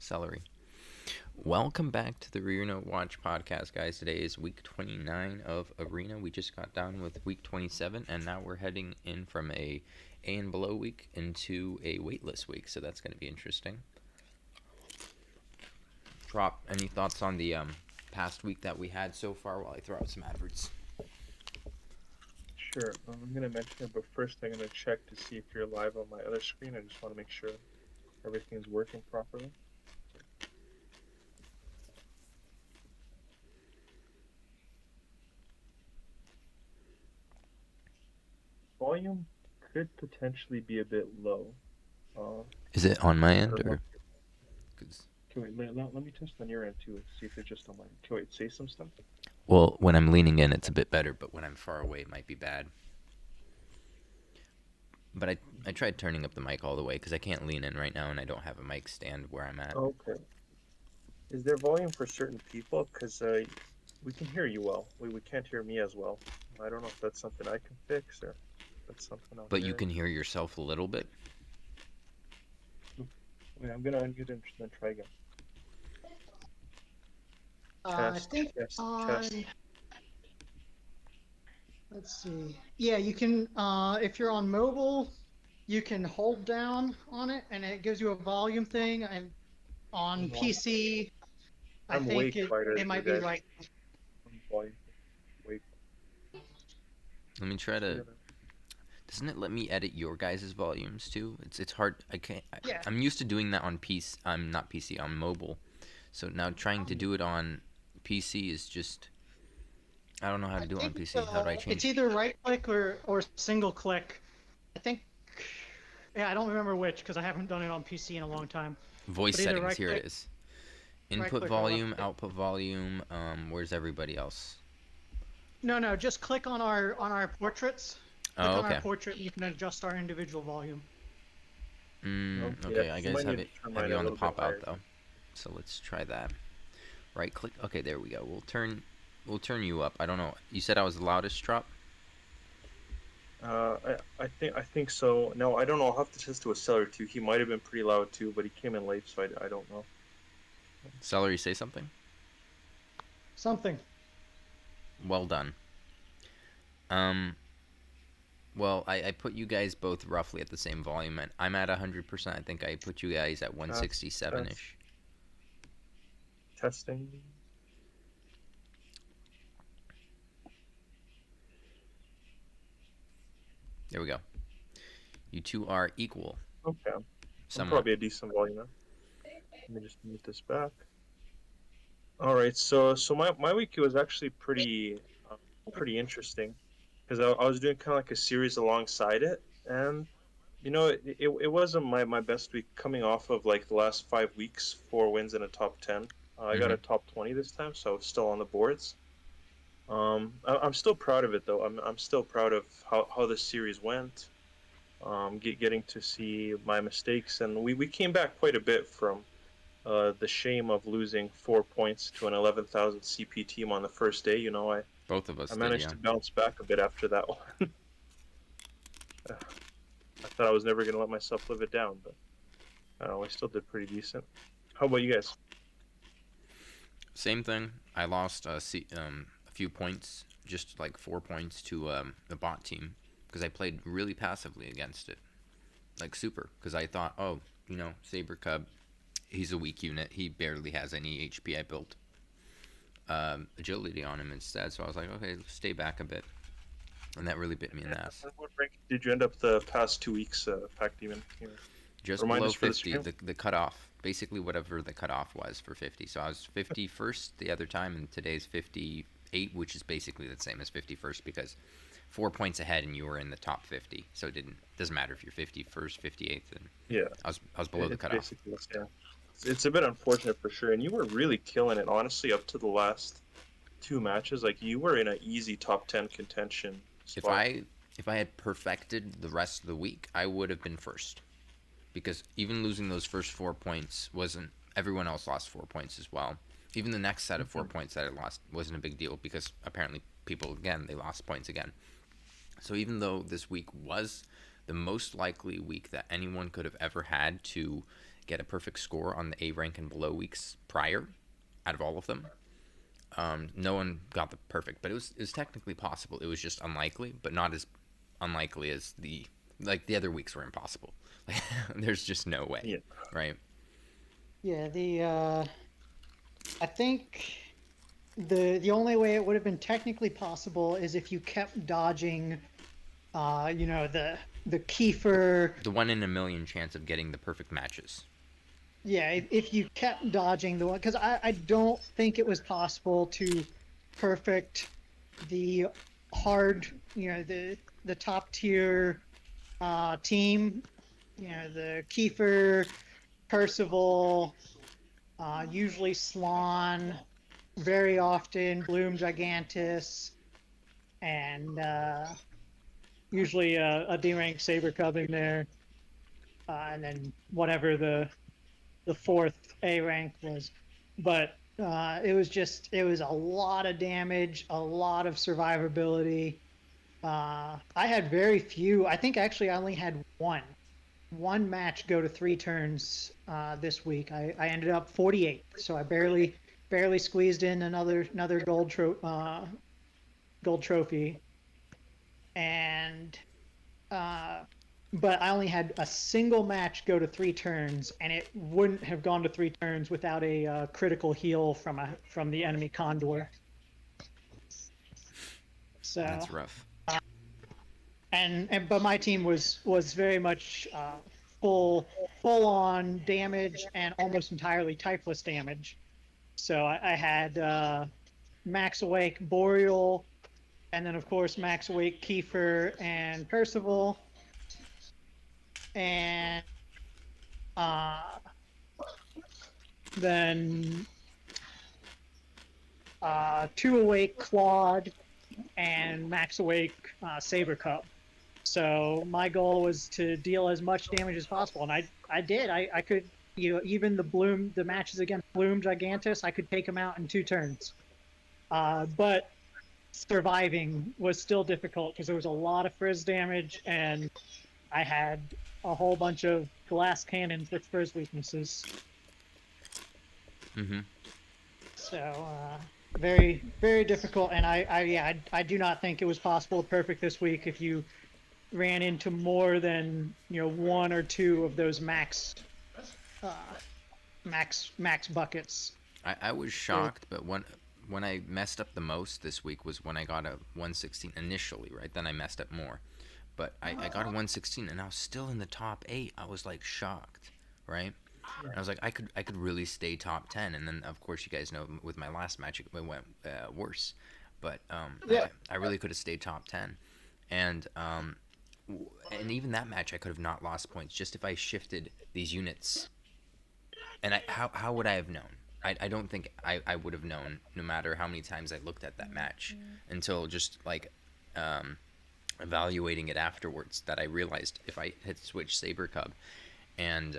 Celery. Welcome back to the Arena Watch podcast, guys. Today is week 29 of Arena. We just got done with week 27, and now we're heading in from A and below week into a Weightless week, so that's going to be interesting. Trop, any thoughts on the past week that we had so far while I throw out some adverts? Sure. I'm going to mention it, but first I'm going to check to see if you're live on my other screen. I just want to make sure everything's working properly. Volume could potentially be a bit low. Is it on my end, or? Okay, wait, let me test on your end too, see if it's just on mine. Okay, wait, say some stuff. Well, when I'm leaning in, it's a bit better, but when I'm far away, it might be bad. But I tried turning up the mic all the way because I can't lean in right now, and I don't have a mic stand where I'm at. Okay. Is there volume for certain people? Because we can hear you well. We can't hear me as well. I don't know if that's something I can fix or that's something else. But you can hear yourself a little bit? Wait, I'm going to unmute and then try again. I think on, let's see. Yeah, you can, if you're on mobile, you can hold down on it and it gives you a volume thing. And on PC, I think it might be like. Let me try to. Doesn't it let me edit your guys' volumes too? It's hard. I can't. Yeah. I'm used to doing that on PC. I'm not PC, on mobile. So now trying to do it on PC is just. I don't know how to do it on PC. How do I change? It's either right click or single click. I think. Yeah, I don't remember which because I haven't done it on PC in a long time. Voice settings. Here it is. Input volume, output volume. Where's everybody else? No. Just click on our portraits. Click on our portrait, you can adjust our individual volume. Okay, I guess have you on the pop out though. So let's try that. Right click. Okay, there we go. We'll turn you up. I don't know. You said I was the loudest, Trop? I think so. No, I don't know. I'll have to test it with Celery too. He might have been pretty loud too, but he came in late, so I don't know. Celery, say something. Something. Well done. Well, I put you guys both roughly at the same volume, and I'm at 100%. I think I put you guys at 167-ish. Testing. There we go. You two are equal. Okay. Probably a decent volume now. Let me just move this back. All right. So my week was actually pretty interesting. Because I was doing kind of like a series alongside it, and it wasn't my best week coming off of like the last 5 weeks, 4 wins and a top 10. I got a top 20 this time, so I was still on the boards. I'm still proud of it though. I'm still proud of how this series went. Getting to see my mistakes, and we came back quite a bit from the shame of losing 4 points to an 11,000 CP team on the first day. Both of us. I managed to bounce back a bit after that one. I thought I was never going to let myself live it down, but I don't know, I still did pretty decent. How about you guys? Same thing. I lost a few points, just like 4 points to the bot team, because I played really passively against it, like super. Because I thought, Saber Cub, he's a weak unit. He barely has any HP. I built agility on him instead, so I was like, okay, stay back a bit, and that really bit me in the ass. What rank did you end up the past 2 weeks, Pack Demon? Just below 50, the cutoff, basically whatever the cutoff was for 50. So I was 51st the other time, and today's 58, which is basically the same as 51st, because 4 points ahead and you were in the top 50, so it doesn't matter if you're 51st, 58th, and yeah, I was below the cutoff. Yeah. It's a bit unfortunate for sure, and you were really killing it, honestly, up to the last 2 matches. Like, you were in an easy top 10 contention spot. If I had perfected the rest of the week, I would have been first, because even losing those first 4 points wasn't. Everyone else lost 4 points as well. Even the next set of 4 points that I lost wasn't a big deal, because apparently people, again, they lost points again. So even though this week was the most likely week that anyone could have ever had to get a perfect score on the A rank and below weeks prior, out of all of them. No one got the perfect, but it was technically possible. It was just unlikely, but not as unlikely as the other weeks were impossible. There's just no way, right? Yeah, I think the only way it would have been technically possible is if you kept dodging, the Kiefer. The 1 in a million chance of getting the perfect matches. Yeah, if you kept dodging the one, because I don't think it was possible to perfect the hard, the top tier team, the Kiefer, Percival, usually Slan, very often Bloom Gigantus, and usually a D-rank Saber Cub in there, and then whatever the fourth A rank was. But it was a lot of damage, a lot of survivability. I had very few. I think actually I only had one match go to 3 turns this week. I ended up 48, so I barely squeezed in another gold trophy, and but I only had a single match go to 3 turns, and it wouldn't have gone to 3 turns without a critical heal from the enemy Condor. So that's rough. But my team was very much full on damage and almost entirely typeless damage. So I had Max Awake Boreal, and then of course Max Awake Kiefer and Percival, and then 2 Awake Claude and Max Awake Saber Cub. So my goal was to deal as much damage as possible, and I did. I could, even the matches against Bloom Gigantus, I could take him out in 2 turns. But surviving was still difficult because there was a lot of frizz damage, and I had a whole bunch of glass cannons with frizz weaknesses. Mm-hmm. So very, very difficult, and I do not think it was possible to perfect this week if you ran into more than 1 or 2 of those max buckets. I was shocked, but when I messed up the most this week was when I got a 116 initially, right? Then I messed up more. But I got a 116 and I was still in the top 8. I was like shocked, right? And I was like, I could really stay top 10. And then of course you guys know with my last match it went worse. But I really could have stayed top 10. And even that match I could have not lost points just if I shifted these units. And how would I have known? I don't think I would have known, no matter how many times I looked at that match, until just like evaluating it afterwards, that I realized if I had switched Saber Cub and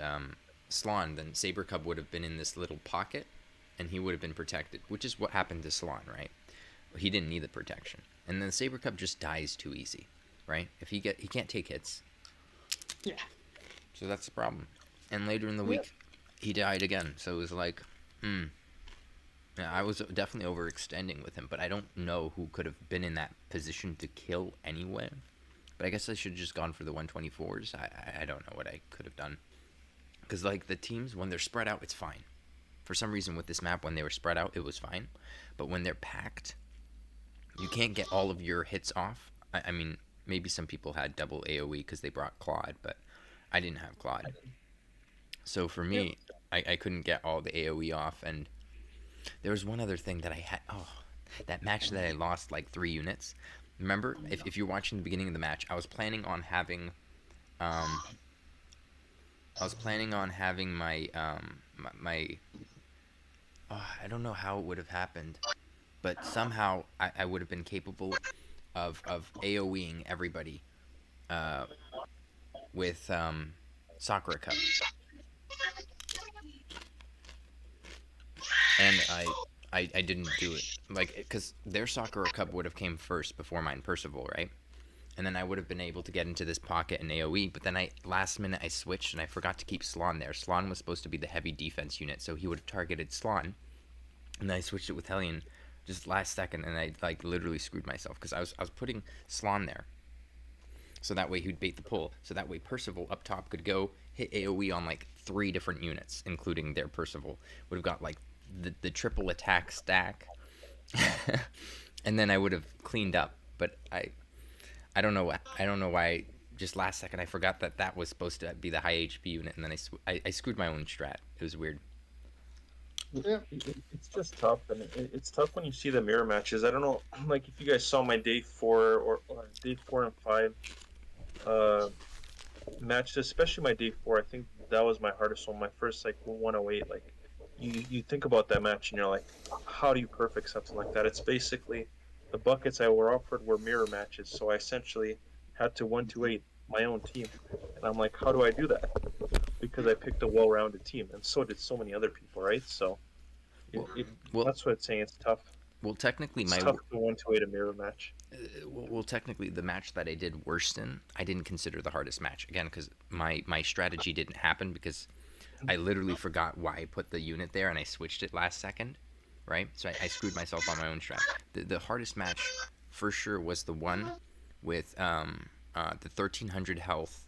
Slan, then Saber Cub would have been in this little pocket and he would have been protected, which is what happened to Slan, right? He didn't need the protection, and then Saber Cub just dies too easy, right? If he can't take hits. Yeah. So that's the problem. And later in the week, he died again. So it was like, Yeah, I was definitely overextending with him, but I don't know who could have been in that position to kill anyway. But I guess I should have just gone for the 124s. I don't know what I could have done. Because, like, the teams, when they're spread out, it's fine. For some reason, with this map, when they were spread out, it was fine. But when they're packed, you can't get all of your hits off. I mean, maybe some people had double AoE because they brought Claude, but I didn't have Claude. So for me, I couldn't get all the AoE off. And there was one other thing that I had. Oh, that match that I lost like 3 units. Remember, if you're watching the beginning of the match, I was planning on having my I don't know how it would have happened, but somehow I would have been capable of AoEing everybody with Sakura Cup. And I didn't do it, like, because their Sakura Cup would have came first before mine, Percival, right? and then I would have been able to get into this pocket and AoE. But then last minute I switched and I forgot to keep Slann there. Slann was supposed to be the heavy defense unit, so he would have targeted Slann, and then I switched it with Hellion just last second, and I like literally screwed myself because I was putting Slann there, so that way he'd bait the pull. So that way Percival up top could go hit AoE on like 3 different units, including their Percival. Would have got like the triple attack stack, and then I would have cleaned up. But I don't know why. Just last second I forgot that was supposed to be the high HP unit, and then I screwed my own strat. It was weird. Yeah, it's just tough, and it's tough when you see the mirror matches. I don't know, like if you guys saw my day 4 or day 4 and 5 matches, especially my day 4. I think that was my hardest one. My first like 108. Like you think about that match, and you're like, how do you perfect something like that? It's basically the buckets I were offered were mirror matches, so I essentially had to 128 my own team, and I'm like, how do I do that? Because I picked a well-rounded team, and so did so many other people, right? So that's what it's saying. It's tough. Well, technically, It's tough to 128 a mirror match. Well, technically, the match that I did worst in, I didn't consider the hardest match again because my strategy didn't happen because I literally forgot why I put the unit there and I switched it last second, right? So I screwed myself on my own strat. The hardest match for sure was the one with the 1300 health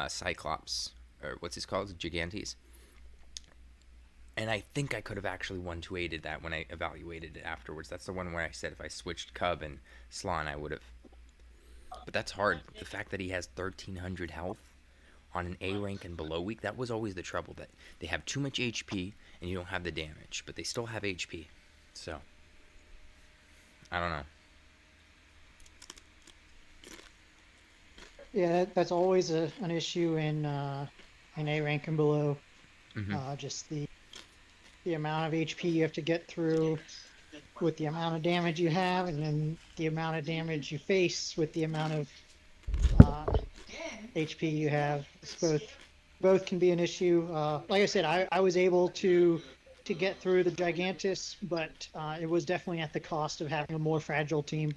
Cyclops, or what's his called, Gigantes. And I think I could have actually 128'd that when I evaluated it afterwards. That's the one where I said if I switched Cub and Slann, I would have. But that's hard. The fact that he has 1300 health on an A rank and below week, that was always the trouble. That they have too much HP and you don't have the damage, but they still have HP. So, I don't know. Yeah, that's always an issue in A rank and below. Mm-hmm. Just the amount of HP you have to get through with the amount of damage you have, and then the amount of damage you face with the amount of HP you have. It's both can be an issue. Like I said, I was able to get through the Gigantus, but it was definitely at the cost of having a more fragile team.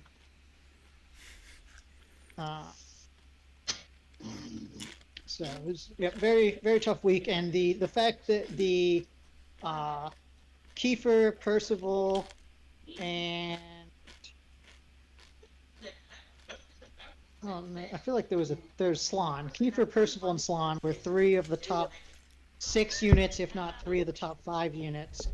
So it was very, very tough week, and the fact that the Kiefer, Percival, and I feel like there's Slann. Kiefer, Percival, and Slann were 3 of the top 6 units, if not 3 of the top 5 units.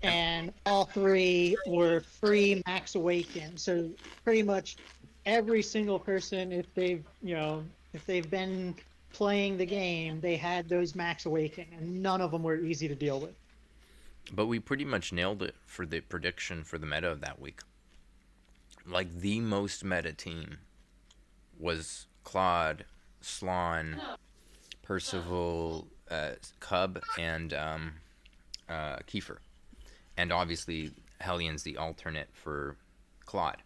And all 3 were free Max Awaken. So pretty much every single person, if they've been playing the game, they had those Max Awaken, and none of them were easy to deal with. But we pretty much nailed it for the prediction for the meta of that week. Like, the most meta team was Claude, Slann, Percival, Cub, and Kiefer. And obviously, Hellion's the alternate for Claude.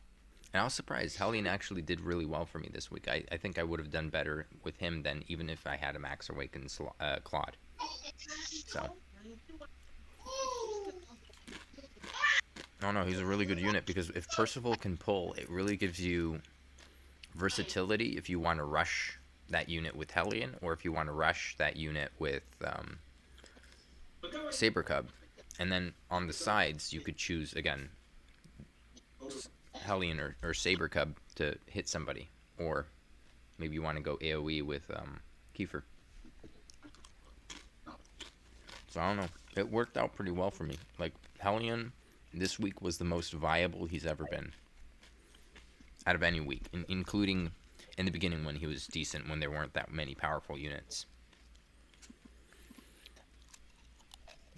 And I was surprised. Hellion actually did really well for me this week. I think I would have done better with him than even if I had a Max Awakened Claude. So. No, he's a really good unit because if Percival can pull, it really gives you versatility if you want to rush that unit with Hellion, or if you want to rush that unit with Saber Cub. And then on the sides, you could choose, again, Hellion or Saber Cub to hit somebody. Or maybe you want to go AoE with Kiefer. So I don't know. It worked out pretty well for me. Like, Hellion this week was the most viable he's ever been out of any week, including in the beginning when he was decent, when there weren't that many powerful units.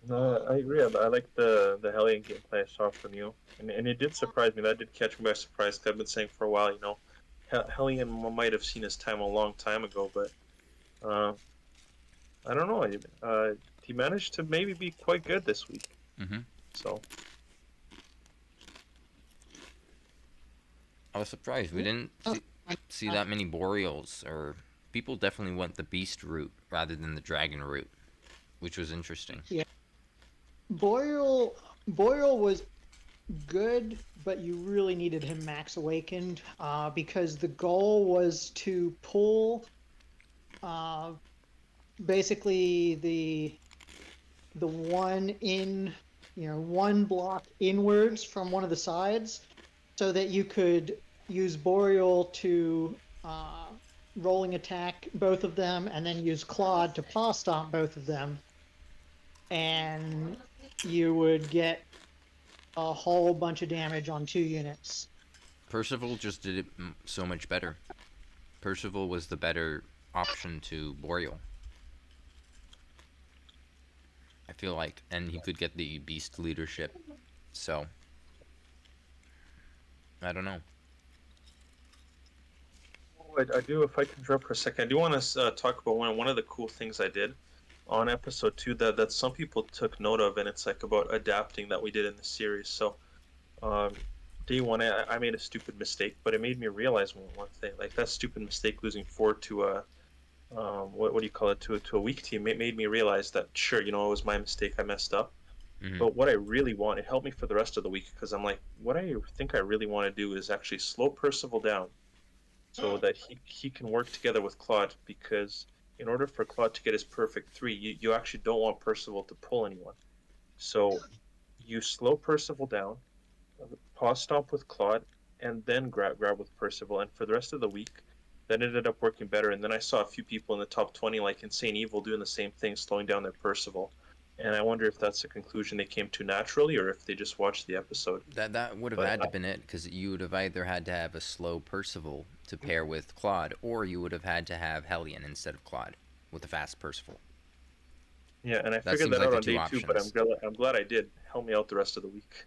No, I agree. I like the Hellion gameplay I saw from you, and it did surprise me. That did catch me by surprise. Cause I've been saying for a while, Hellion might have seen his time a long time ago, but I don't know. He managed to maybe be quite good this week. Mm-hmm. So I was surprised. We didn't see that many Boreals, or people definitely went the Beast route rather than the Dragon route, which was interesting. Yeah. Boreal was good, but you really needed him max awakened because the goal was to pull basically the one block inwards from one of the sides, so that you could use Boreal to rolling attack both of them, and then use Claude to paw stomp both of them, and you would get a whole bunch of damage on 2 units. Percival just did it so much better. Percival was the better option to Boreal, I feel like, and he could get the beast leadership. So I don't know. I do, if I can drop for a second, I do want to talk about one of the cool things I did on episode 2 that some people took note of, and it's like about adapting that we did in the series. So day 1, I made a stupid mistake, but it made me realize one thing. Like, that stupid mistake, losing 4 to a what do you call it, to a weak team, it made me realize that, sure, it was my mistake, I messed up. But what I really want, it helped me for the rest of the week, because I'm like, what I think I really want to do is actually slow Percival down so that he can work together with Claude, because in order for Claude to get his perfect 3, you actually don't want Percival to pull anyone. So you slow Percival down, paw stomp with Claude, and then grab with Percival, and for the rest of the week, that ended up working better. And then I saw a few people in the top 20, like Insane Evil, doing the same thing, slowing down their Percival. And I wonder if that's a conclusion they came to naturally, or if they just watched the episode. That would have had to been it, because you would have either had to have a slow Percival to pair with Claude, or you would have had to have Hellion instead of Claude with a fast Percival. Yeah, and I figured that out on day 2, but I'm glad I did. Help me out the rest of the week.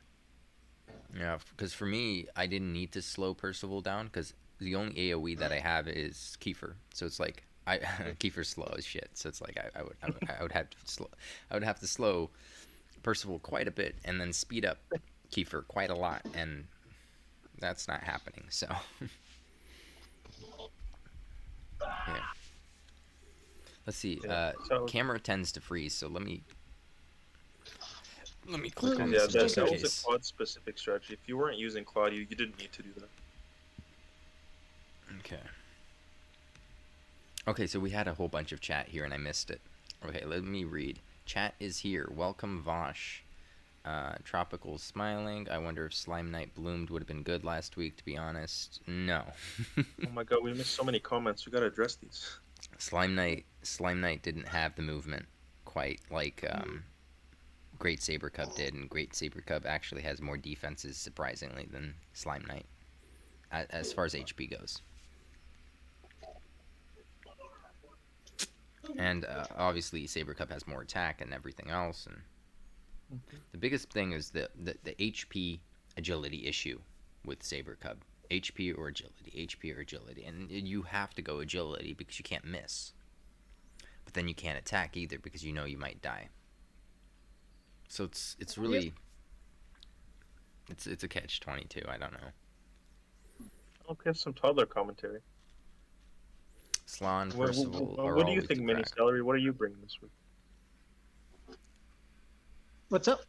Yeah, because for me, I didn't need to slow Percival down, because the only AoE that I have is Kiefer. So it's like Kiefer's slow as shit. So it's like I would have to slow Percival quite a bit and then speed up Kiefer quite a lot, and that's not happening. So yeah. Let's see. Camera tends to freeze, so let me click on this. Yeah, that was a Claude specific strategy. If you weren't using Claude, you didn't need to do that. Okay, so we had a whole bunch of chat here and I missed it. Okay, let me read. Chat is here. Welcome, Vosh. Tropical smiling. I wonder if Slime Knight bloomed would have been good last week, to be honest. No. Oh my god, we missed so many comments. We gotta address these. Slime Knight didn't have the movement quite like Great Saber Cub did, and Great Saber Cub actually has more defenses, surprisingly, than Slime Knight, as far as HP goes. And obviously Saber Cub has more attack and everything else, and the biggest thing is the HP agility issue with Saber Cub. HP or agility, and you have to go agility because you can't miss, but then you can't attack either because you might die. So it's really it's a catch-22. I don't know. Okay, some toddler commentary. Slan, Percival. What do you think, Mini Celery? What are you bringing this week? What's up?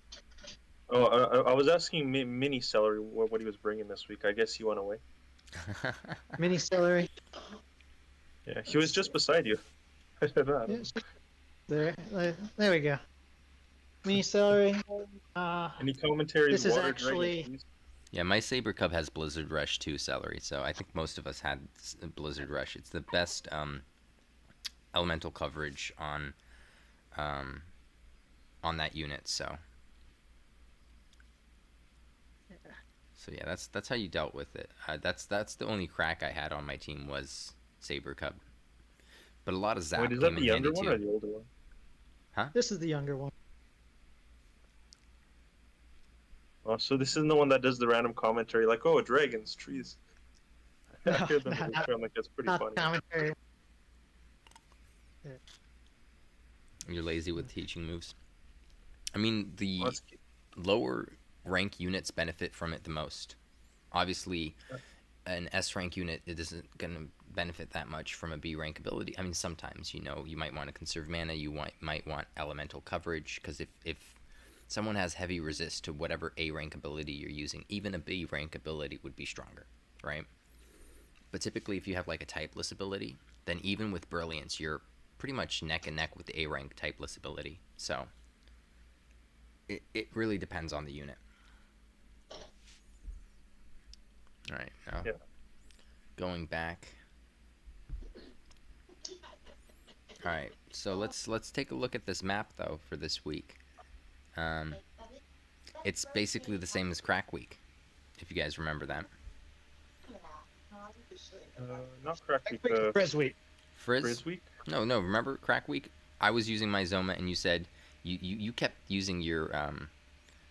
Oh, I was asking Mini Celery what he was bringing this week. I guess he went away. Mini Celery. Yeah, he was just beside you. There we go. Mini Celery. Any commentary? This is actually. Dragon, yeah, my Saber Cub has Blizzard Rush too, Celery. So I think most of us had Blizzard Rush. It's the best elemental coverage on that unit. So yeah, that's how you dealt with it. That's the only crack I had on my team was Saber Cub. But a lot of Zap. Wait, is that the younger one or the older one? Huh? This is the younger one. Oh, so this isn't the one that does the random commentary like, "Oh, dragons, trees." I hear them in the film, like, that's pretty funny. Commentary. You're lazy with teaching moves. I mean, the lower rank units benefit from it the most. Obviously, an S rank unit, it isn't going to benefit that much from a B rank ability. I mean, sometimes, you might want to conserve mana, you might want elemental coverage, because if someone has heavy resist to whatever A rank ability you're using. Even a B rank ability would be stronger, right? But typically, if you have like a typeless ability, then even with Brilliance, you're pretty much neck and neck with the A rank typeless ability. So it really depends on the unit. All right, now going back. All right, so let's take a look at this map though for this week. It's basically the same as Crack Week, if you guys remember that. Not Crack Week. Frizz Week. Frizz Week? No, remember Crack Week? I was using my Zoma, and you said you kept using your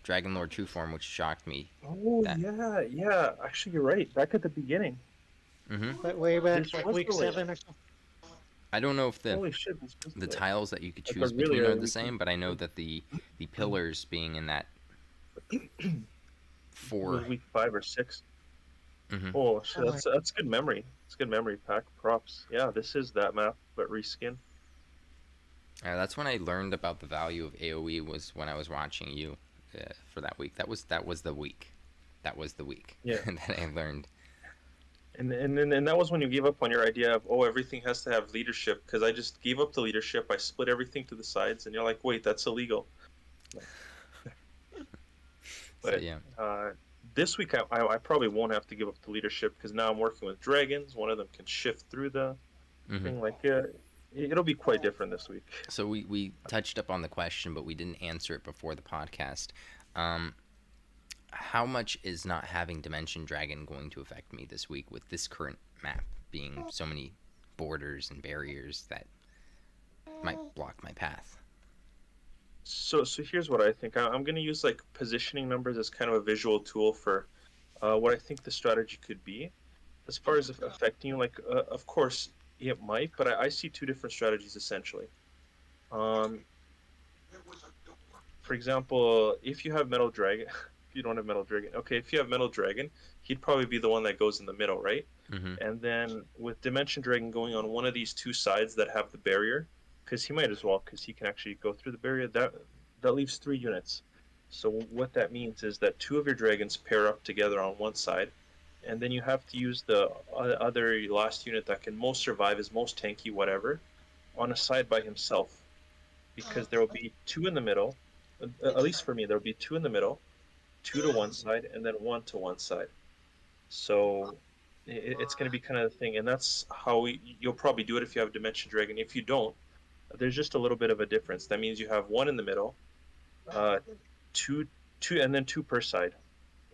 Dragon Lord True Form, which shocked me. Oh, yeah. Actually, you're right. Back at the beginning. But way back, This like was week the way. 7 or something. I don't know if Holy shit, this was the way. tiles that you could Like choose a really between are early the same, but I know that the pillars being in that It 4. was week 5 or 6. Mhm. Oh, shit, that's good memory. It's good memory, Pack. Props. Yeah, this is that map, but reskin. That's when I learned about the value of AOE, was when I was watching you for that week. That was the week. That was the week. Yeah. that I learned. And that was when you gave up on your idea of, everything has to have leadership, because I just gave up the leadership. I split everything to the sides, and you're like, wait, that's illegal. But So, yeah. this week I probably won't have to give up the leadership, because now I'm working with dragons. One of them can shift through the thing. Like, it'll be quite different this week. So we touched up on the question, but we didn't answer it before the podcast. How much is not having Dimension Dragon going to affect me this week with this current map being so many borders and barriers that might block my path? So here's what I think. I'm going to use like positioning numbers as kind of a visual tool for what I think the strategy could be. As far as affecting you, like, of course, it might, but I see two different strategies essentially. For example, if you have Metal Dragon, if you don't have Metal Dragon, okay, if you have Metal Dragon, he'd probably be the one that goes in the middle, right? And then with Dimension Dragon going on one of these two sides that have the barrier, because he might as well, because he can actually go through the barrier, that leaves 3 units. So what that means is that 2 of your dragons pair up together on one side, and then you have to use the other last unit that can most survive, is most tanky, whatever, on a side by himself, because there will be 2 in the middle. At least for me, there will be 2 in the middle, 2 to one side, and then 1 to one side. So it's going to be kind of the thing, and that's how you'll probably do it if you have Dimension Dragon. If you don't, there's just a little bit of a difference. That means you have 1 in the middle, 2, and then 2 per side.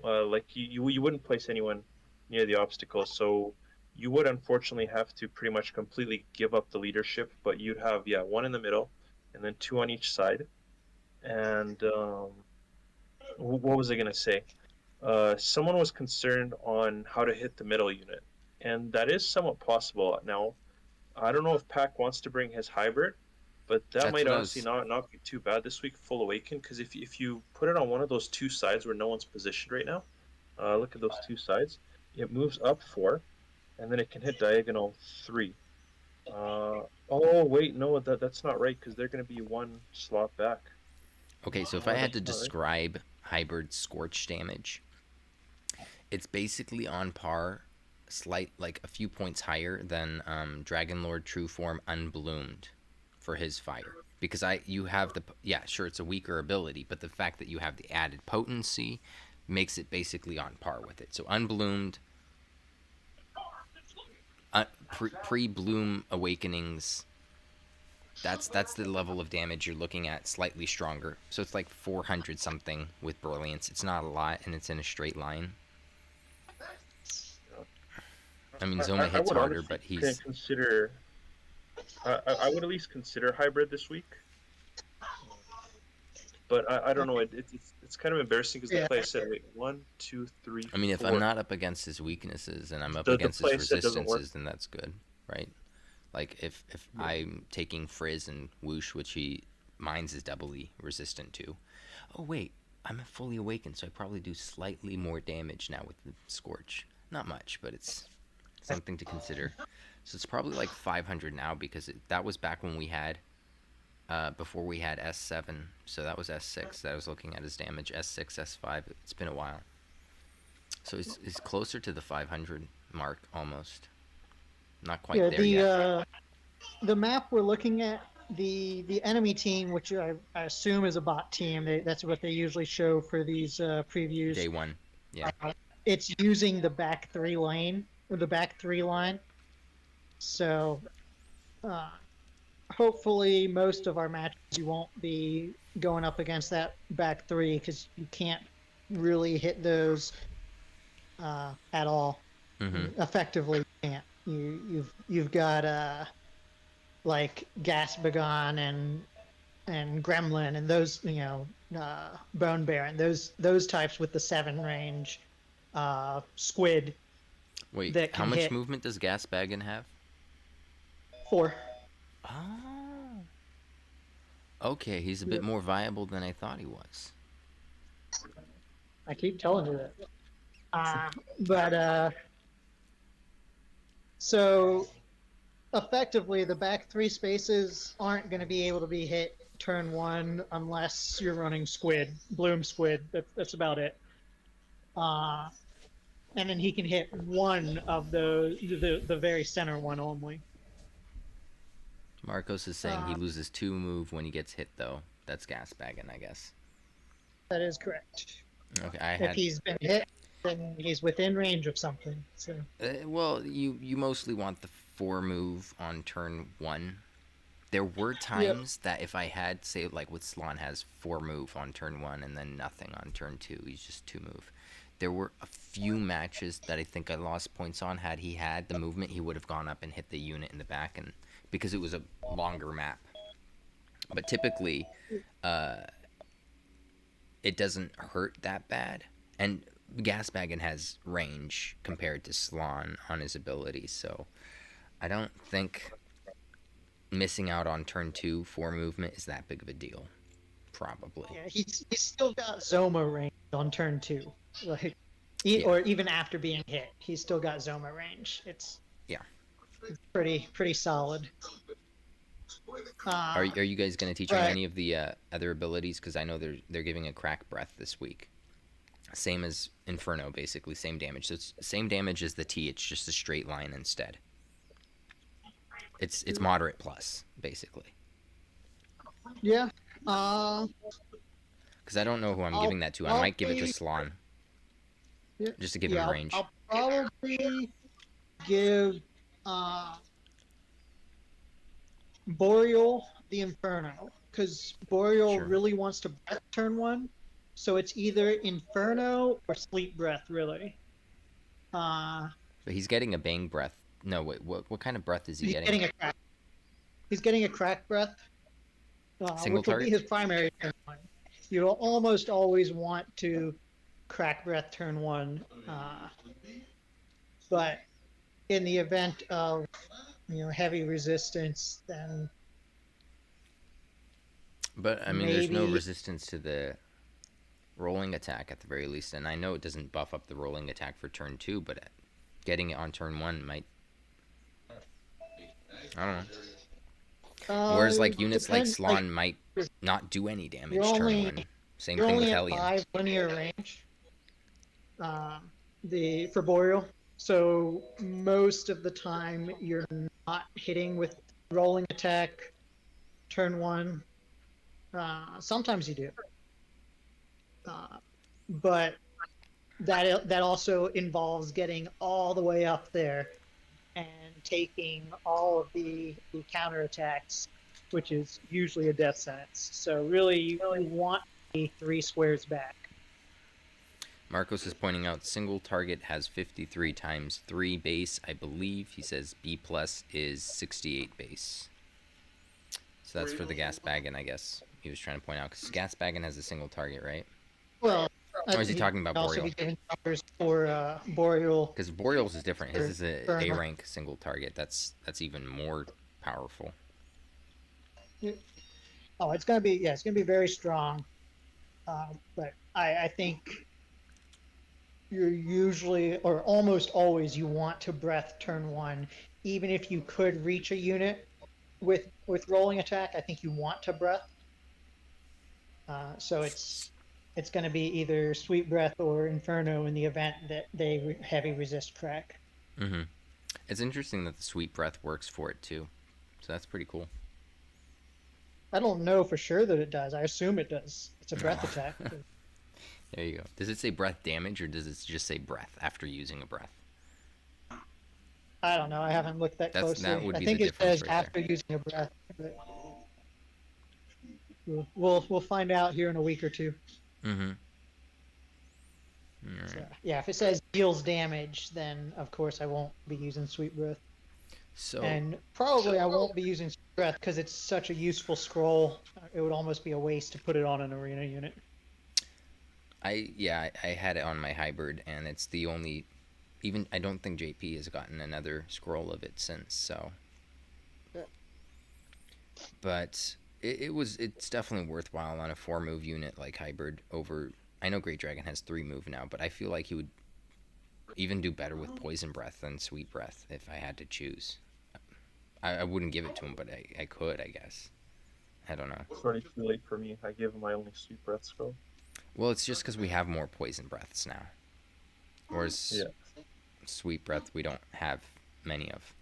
Like you wouldn't place anyone near the obstacles, so you would unfortunately have to pretty much completely give up the leadership. But you'd have 1 in the middle, and then 2 on each side. And what was I gonna say? Someone was concerned on how to hit the middle unit, and that is somewhat possible. Now, I don't know if Pac wants to bring his hybrid, but that might honestly not be too bad this week. Full Awaken, because if you put it on one of those 2 sides where no one's positioned right now, look at those 2 sides. It moves up 4, and then it can hit diagonal 3. Oh wait, no, that's not right, because they're going to be 1 slot back. Okay, so if I had to describe hybrid Scorch damage, it's basically on par, like a few points higher than Dragon Lord True Form Unbloomed for his fire, because you have sure, it's a weaker ability, but the fact that you have the added potency makes it basically on par with it. So Unbloomed, pre-bloom awakenings, that's the level of damage you're looking at, slightly stronger. So it's like 400 something with Brilliance. It's not a lot, and it's in a straight line. I mean, Zoma hits harder, but he's... I would at least consider hybrid this week. But I don't know, it's kind of embarrassing, because the play said, wait, 1, 2, 3, 4. I mean, if I'm not up against his weaknesses and I'm up against his resistances, then that's good, right? Like, if I'm taking Frizz and Whoosh, which mine's is doubly resistant to. Oh, wait, I'm fully awakened, so I probably do slightly more damage now with the Scorch. Not much, but it's something to consider. So it's probably like 500 now, because that was back when we had before we had S7, so that was S6 that I was looking at his damage. S6, S5. It's been a while, so it's closer to the 500 mark almost. Not quite Yeah, there yet. The map we're looking at, the enemy team, which I assume is a bot team, that's what they usually show for these previews. Day one, yeah. It's using the back three lane or the back three line. So hopefully most of our matches you won't be going up against that back three because you can't really hit those at all. Effectively, you can't. You've got like Gas Bagon and Gremlin and those Bone Baron, those types with the 7 range, Squid. Wait, that how can much hit movement does Gasbagon have? 4. Oh. Okay, he's a bit more viable than I thought he was. I keep telling you that. But so effectively, the back 3 spaces aren't going to be able to be hit turn 1 unless you're running Squid, Bloom Squid. That's about it. And then he can hit one of the very center one only. Marcos is saying he loses 2 move when he gets hit, though. That's Gasbagon, I guess. That is correct. Okay, If he's been hit, then he's within range of something. So. Well, you mostly want the 4 move on turn 1. There were times that if I had, say, like with Slan has 4 move on turn 1 and then nothing on turn 2, he's just 2 move. There were a few matches that I think I lost points on. Had he had the movement, he would have gone up and hit the unit in the back, and because it was a longer map. But typically, it doesn't hurt that bad. And Gasbagon has range compared to Slan on his abilities, so I don't think missing out on turn 2 4 movement is that big of a deal. Probably. Yeah, he's still got Zoma range on turn 2. Like, or even after being hit, he's still got Zoma range. It's pretty solid. Are you guys going to teach him any of the other abilities? Because I know they're giving a crack breath this week. Same as Inferno, basically same damage. So it's same damage as the T. It's just a straight line instead. It's moderate plus, basically. Yeah. Because I don't know who I'm giving that to. I might give it to Slan. Just to give him range. I'll probably give Boreal the Inferno. Because Boreal really wants to breath turn 1. So it's either Inferno or Sleep Breath, really. But he's getting a Bang Breath. No, wait, what kind of breath is he getting? He's getting a crack breath. Single which will target? be his primary turn 1. You'll almost always want to crack breath turn 1. But in the event of heavy resistance, then But I mean, there's no resistance to the rolling attack at the very least, and I know it doesn't buff up the rolling attack for turn 2, but getting it on turn 1 might, I don't know. Whereas like units like Slan might not do any damage turn 1. Same thing with Hellion. You're only at 5 linear range. For Boreal. So most of the time you're not hitting with rolling attack turn 1. Sometimes you do. But that also involves getting all the way up there and taking all of the counterattacks, which is usually a death sentence. So really, you really want the 3 squares back. Marcos is pointing out single target has 53 times 3 base. I believe he says B plus is 68 base. So that's for the Gasbagon, I guess. He was trying to point out because Gasbagon has a single target, right? Well, or is he talking about Boreal? Also giving numbers for Boreal. Because Boreal's is different. His is a A rank single target. That's even more powerful. Oh, it's gonna be very strong. But I think you're usually or almost always you want to breath turn 1, even if you could reach a unit. with rolling attack, I think you want to breath. So it's going to be either Sweet Breath or Inferno in the event that they heavy resist crack. Mm-hmm. It's interesting that the Sweet Breath works for it too, so that's pretty cool. I don't know for sure that it does. I assume it does. It's a breath attack. There you go. Does it say breath damage, or does it just say breath after using a breath? I don't know. I haven't looked that closely. That would be I think the it difference says right after using a breath. But we'll find out here in a week or two. Mm-hmm. All right. So, yeah, if it says deals damage, then of course I won't be using Sweet Breath. So And probably I won't be using Sweet Breath because it's such a useful scroll. It would almost be a waste to put it on an arena unit. I had it on my hybrid, and it's the only. Even I don't think JP has gotten another scroll of it since. So, but it's definitely worthwhile on a 4-move unit like hybrid over. I know Great Dragon has 3-move now, but I feel like he would even do better with Poison Breath than Sweet Breath if I had to choose. I wouldn't give it to him, but I could, I guess. I don't know. It's already too late for me. I gave him my only Sweet Breath scroll. Well, it's just because we have more Poison Breaths now. Whereas Sweet Breath we don't have many of.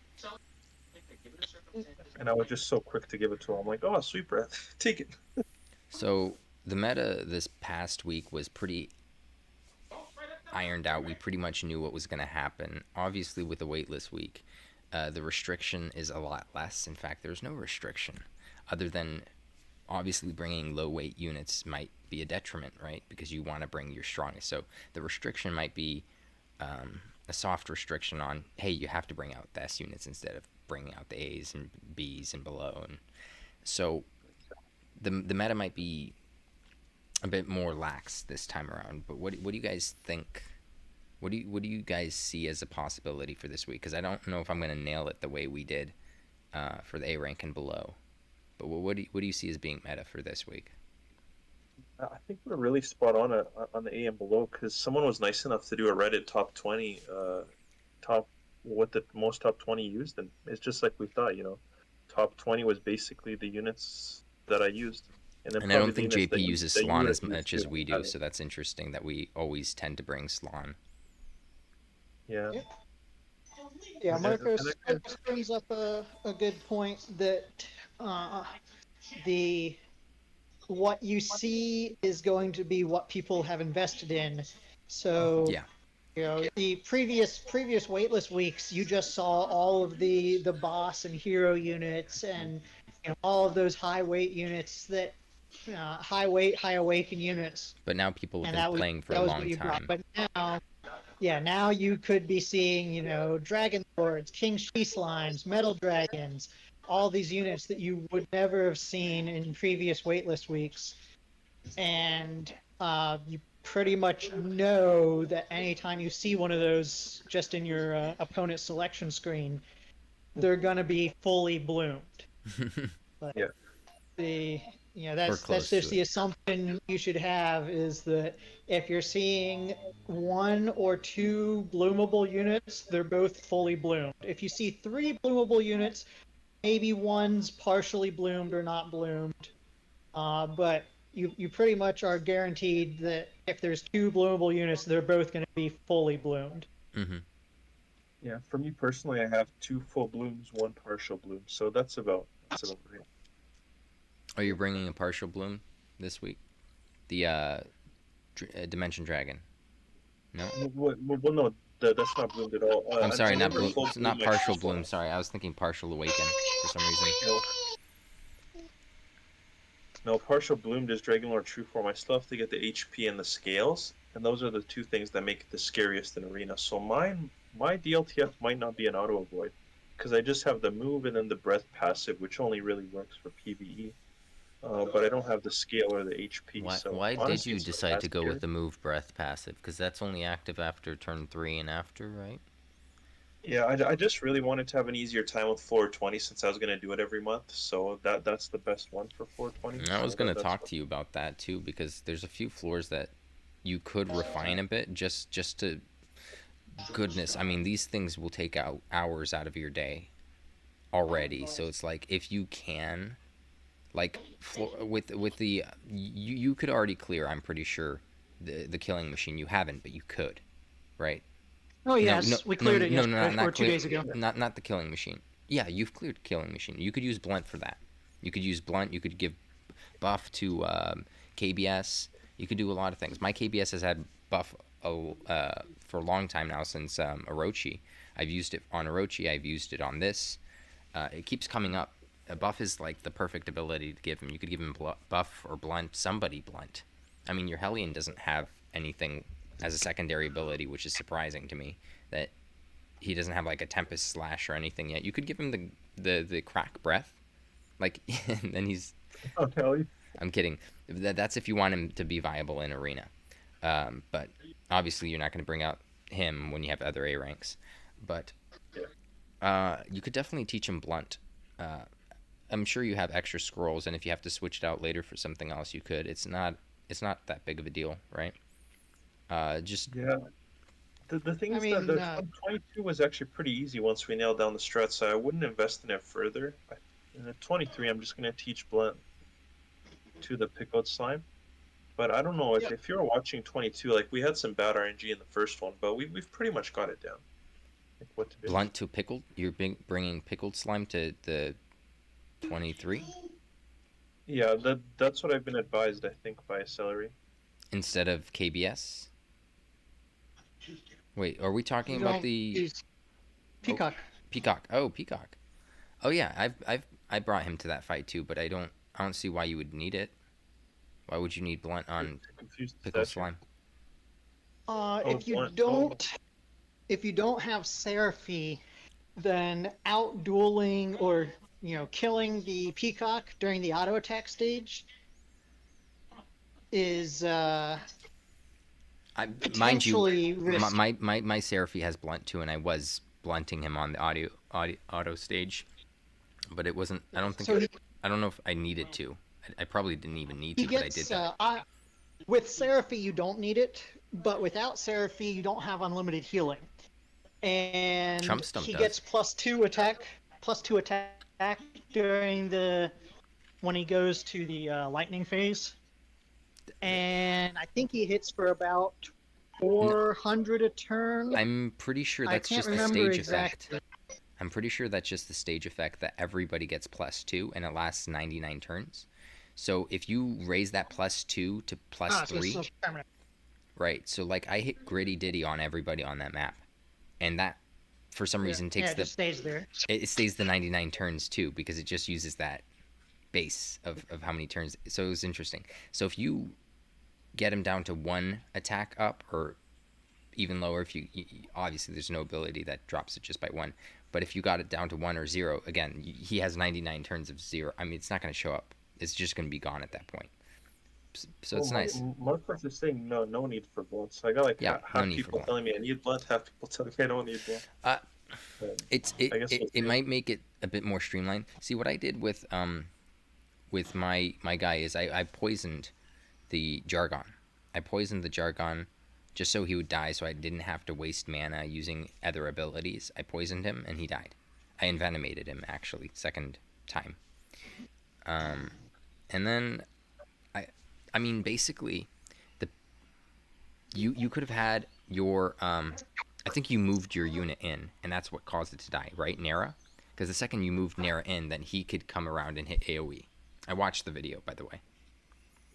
And I was just so quick to give it to him. I'm like, oh, Sweet Breath, take it. So the meta this past week was pretty ironed out. We pretty much knew what was going to happen. Obviously, with the Weightless week, the restriction is a lot less. In fact, there's no restriction other than obviously bringing low weight units might be a detriment, right? Because you want to bring your strongest. So the restriction might be a soft restriction on, hey, you have to bring out the S units instead of bringing out the A's and B's and below. And so the meta might be a bit more lax this time around. But what do you guys think? What do you guys see as a possibility for this week? Because I don't know if I'm going to nail it the way we did for the A rank and below. But what do you see as being meta for this week? I think we're really spot on the A and below because someone was nice enough to do a Reddit top 20, what the most top 20 used, and it's just like we thought, top 20 was basically the units that I used. And I don't think JP uses Slann as much as we do, so that's interesting that we always tend to bring Slann. Yeah. Yeah, Marcos brings up a good point that what you see is going to be what people have invested in. So the previous Weightless weeks, you just saw all of the boss and hero units and all of those high weight units that high weight, high awaken units. But now people have been playing for a long time. But now you could be seeing Dragon Lords, King She Slimes, Metal Dragons, all these units that you would never have seen in previous Weightless weeks. And you pretty much know that anytime you see one of those just in your opponent's selection screen, they're going to be fully bloomed. But that's just the assumption you should have, is that if you're seeing 1 or 2 bloomable units, they're both fully bloomed. If you see 3 bloomable units, maybe one's partially bloomed or not bloomed, but you pretty much are guaranteed that if there's 2 bloomable units, they're both going to be fully bloomed. Mm-hmm. Yeah, for me personally, I have 2 full blooms, 1 partial bloom, so that's about right. Are you bringing a partial bloom this week? The Dimension Dragon? No. Well, no, that's not bloomed at all. I'm sorry, not partial bloom. Sorry, I was thinking partial awaken for some reason. No, partial bloomed is Dragon Lord True Form. I still have to get the HP and the scales, and those are the 2 things that make it the scariest in Arena. So my DLTF might not be an auto avoid, because I just have the move and then the breath passive, which only really works for PvE. But I don't have the scale or the HP. Why did you decide to go with the move breath passive? Because that's only active after turn 3 and after, right? Yeah, I just really wanted to have an easier time with 420 since I was going to do it every month. So that's the best one for 420. And I was going to talk to you about that too, because there's a few floors that you could refine a bit just to... Goodness, I mean, these things will take hours out of your day already. So it's like if you can, like with the you could already clear. I'm pretty sure the killing machine. You haven't, but you could, right? Oh No, yes, we cleared it yesterday or 2 days ago. Not the killing machine. Yeah, you've cleared killing machine. You could use blunt for that. You could use blunt. You could give buff to KBS. You could do a lot of things. My KBS has had buff for a long time now since Orochi. I've used it on Orochi. I've used it on this. It keeps coming up. A buff is like the perfect ability to give him. You could give him buff or blunt. Somebody blunt. I mean, your Hellion doesn't have anything as a secondary ability, which is surprising to me that he doesn't have like a Tempest Slash or anything yet. You could give him the crack breath, like, and then he's. I'll tell you. I'm kidding. That's if you want him to be viable in arena, but obviously you're not going to bring out him when you have other A ranks. But you could definitely teach him blunt. I'm sure you have extra scrolls, and if you have to switch it out later for something else, you could. It's not that big of a deal, right? Just yeah. The thing is that the 22 was actually pretty easy once we nailed down the strat, so I wouldn't invest in it further. In the 23, I'm just going to teach blunt to the pickled slime. But I don't know if you're watching 22, like we had some bad RNG in the first one, but we've pretty much got it down. Like what to do. Blunt to pickled? You're bringing pickled slime to the 23? Yeah, that's what I've been advised, I think, by Celery. Instead of KBS? Wait, are we talking about the Peacock? Peacock. Oh, Peacock. Oh yeah, I brought him to that fight too, but I don't see why you would need it. Why would you need blunt on pickle slime? If you don't have Seraphie, then out-dueling or killing the Peacock during the auto attack stage is mind you, my Seraphie has blunt too, and I was blunting him on the auto stage, but it wasn't. I don't think. I don't know if I needed to. I probably didn't even need to, but I did that. With Seraphie, you don't need it, but without Seraphie, you don't have unlimited healing. And he gets +2 attack during when he goes to the lightning phase. And I think he hits for about 400 a turn. I'm pretty sure that's just the stage effect. I'm pretty sure that's just the stage effect that everybody gets +2 and it lasts 99 turns. So if you raise that +2 to +3, right? So like I hit Gritty Ditty on everybody on that map, and that for some reason takes it stays there. It stays the 99 turns too because it just uses that base of how many turns. So it was interesting. So if you get him down to 1 attack up or even lower, if you obviously there's no ability that drops it just by 1, but if you got it down to 1 or 0, again he has 99 turns of 0. I mean, it's not going to show up. It's just going to be gone at that point. So it's nice. Most folks are saying no need for blunt. So I got half people telling me I need blunt, half people telling me I don't need blunt. It might make it a bit more streamlined. See what I did with my guy is I poisoned the Jargon. I poisoned the Jargon just so he would die, so I didn't have to waste mana using other abilities. I poisoned him and he died. I envenomated him actually second time. And then I mean basically you could have had your I think you moved your unit in and that's what caused it to die, right, Nera? Because the second you moved Nera in, then he could come around and hit AoE. I watched the video, by the way.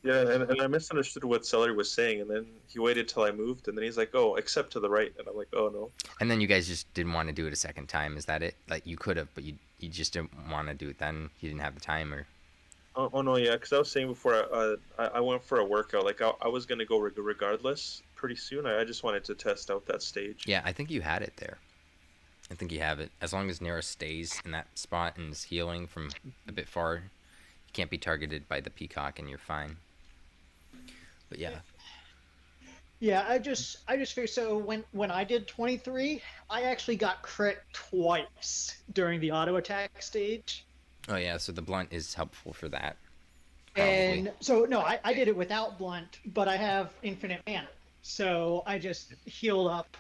Yeah, and I misunderstood what Celery was saying, and then he waited till I moved, and then he's like, "Oh, except to the right," and I'm like, "Oh no." And then you guys just didn't want to do it a second time. Is that it? Like you could have, but you just didn't want to do it then. You didn't have the time, or? Oh no, yeah, because I was saying before I went for a workout. Like I was gonna go regardless pretty soon. I just wanted to test out that stage. Yeah, I think you had it there. I think you have it. As long as Nera stays in that spot and is healing from a bit far, you can't be targeted by the Peacock, and you're fine. But yeah. Yeah, I just figured. So when I did 23, I actually got crit twice during the auto attack stage. Oh yeah, so the blunt is helpful for that. Probably. And so no, I did it without blunt, but I have infinite mana, so I just healed up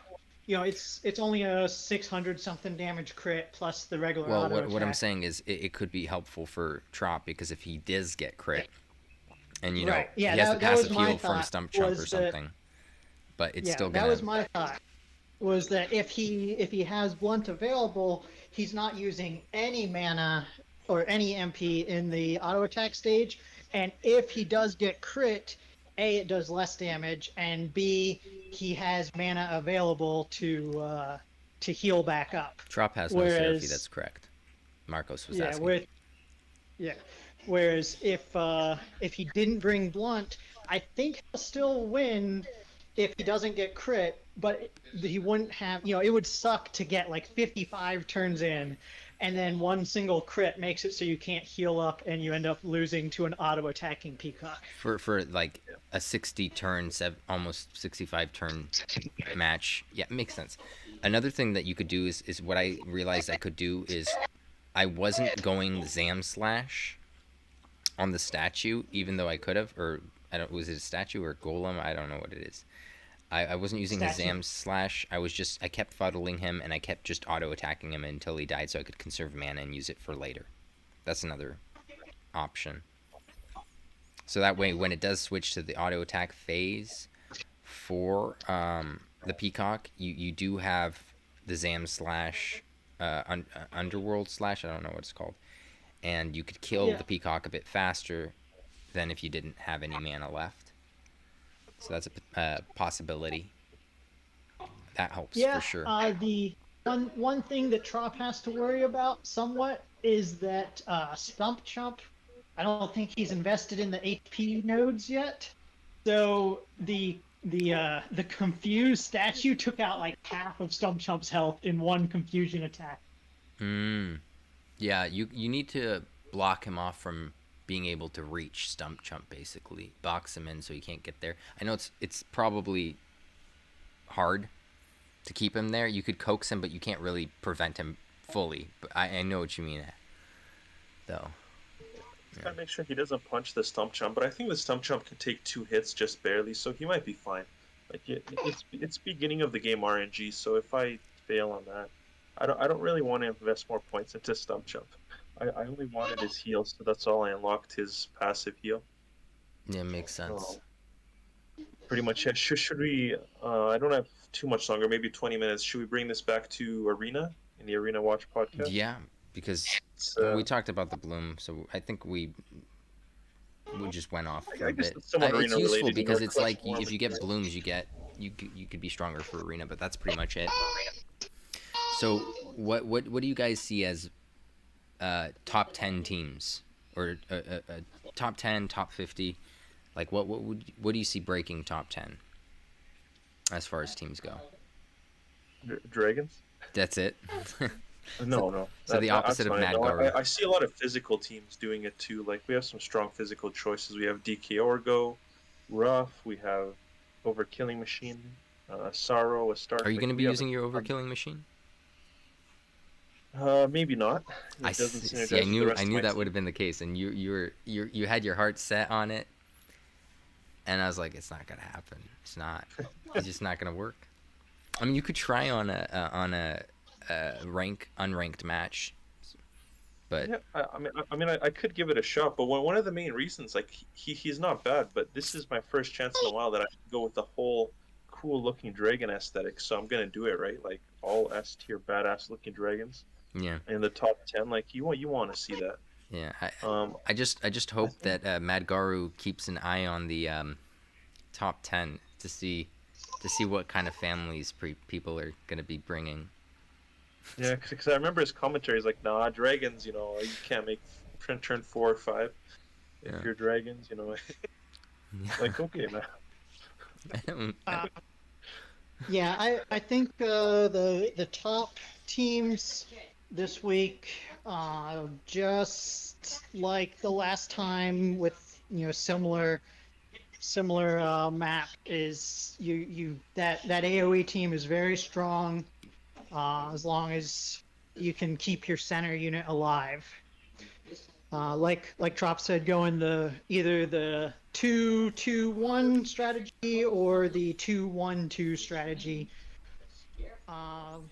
it's only a 600 something damage crit plus the regular Well, auto what I'm attack. saying is it could be helpful for Trop because if he does get crit, and Right. Yeah, he has the that was passive my heal from thought. Stump Chump or Was that something, but it's Yeah, still that gonna. was my thought. Was that if he has blunt available, he's not using any mana or any MP in the auto attack stage, and if he does get crit, A, it does less damage, and B, he has mana available to heal back up. Trop has no Seraphie. That's Whereas correct. Marcos was yeah, asking. yeah. Whereas if he didn't bring blunt, I think he'll still win if he doesn't get crit, but he wouldn't have, it would suck to get like 55 turns in and then one single crit makes it so you can't heal up and you end up losing to an auto attacking peacock. For like a 60 turn, almost 65 turn match. Yeah, it makes sense. Another thing that you could do is what I realized I could do is I wasn't going Zam Slash on the statue, even though I could have, or was it a statue or a golem? I don't know what it is. I wasn't using his Zam Slash. I kept fuddling him and I kept just auto attacking him until he died so I could conserve mana and use it for later. That's another option. So that way, when it does switch to the auto attack phase for the Peacock, you do have the Zam Slash, Underworld Slash, I don't know what it's called. And you could kill the Peacock a bit faster than if you didn't have any mana left. So that's a possibility. That helps for sure. The one thing that Trop has to worry about somewhat is that Stump Chump, I don't think he's invested in the HP nodes yet. So the confused statue took out like half of Stump Chump's health in one confusion attack. Yeah, you need to block him off from being able to reach Stump Chump, basically. Box him in so he can't get there. I know it's probably hard to keep him there. You could coax him, but you can't really prevent him fully. But I know what you mean, though. Just gotta make sure he doesn't punch the Stump Chump, but I think the Stump Chump can take 2 hits just barely, so he might be fine. Like it's beginning of the game RNG, so if I fail on that, I don't really want to invest more points into Stump Chump. I only wanted his heal, so that's all I unlocked, his passive heal. Yeah, makes sense. Pretty much, yeah. Should we, I don't have too much longer, maybe 20 minutes. Should we bring this back to Arena, in the Arena Watch podcast? Yeah, because we talked about the bloom, so I think we just went off for a bit. It's useful because it's like if you get blooms, you could be stronger for Arena, but that's pretty much it. So what do you guys see as top 10 teams or top 10, top 50? Like what do you see breaking top 10 as far as teams go? Dragons? That's it. No. So the opposite of Mad Garu. I see a lot of physical teams doing it too. Like we have some strong physical choices. We have DK Orgo, Rough. We have Overkilling Machine, Sorrow, a Star. Are you going to be using your Overkilling Machine? Maybe not. I knew that would have been the case, and you had your heart set on it, and I was like, it's not gonna happen. It's not. It's just not gonna work. I mean, you could try on a unranked match, but yeah, I could give it a shot. But one of the main reasons, like he's not bad, but this is my first chance in a while that I can go with the whole cool looking dragon aesthetic. So I'm gonna do it, right? Like all S tier badass looking dragons. Yeah. In the top 10, like you want to see that. Yeah. I just hope that Mad Garu keeps an eye on the top 10 to see what kind of families people are gonna be bringing. Yeah, because I remember his commentary is like, nah, dragons, you can't make turn 4 or 5 if you're dragons, Like, okay, man. Yeah, I think the top teams this week, just like the last time with similar map, is that AOE team is very strong, as long as you can keep your center unit alive. Like Trop said, go in either the 2-2-1 strategy or the 2-1-2 strategy. Um,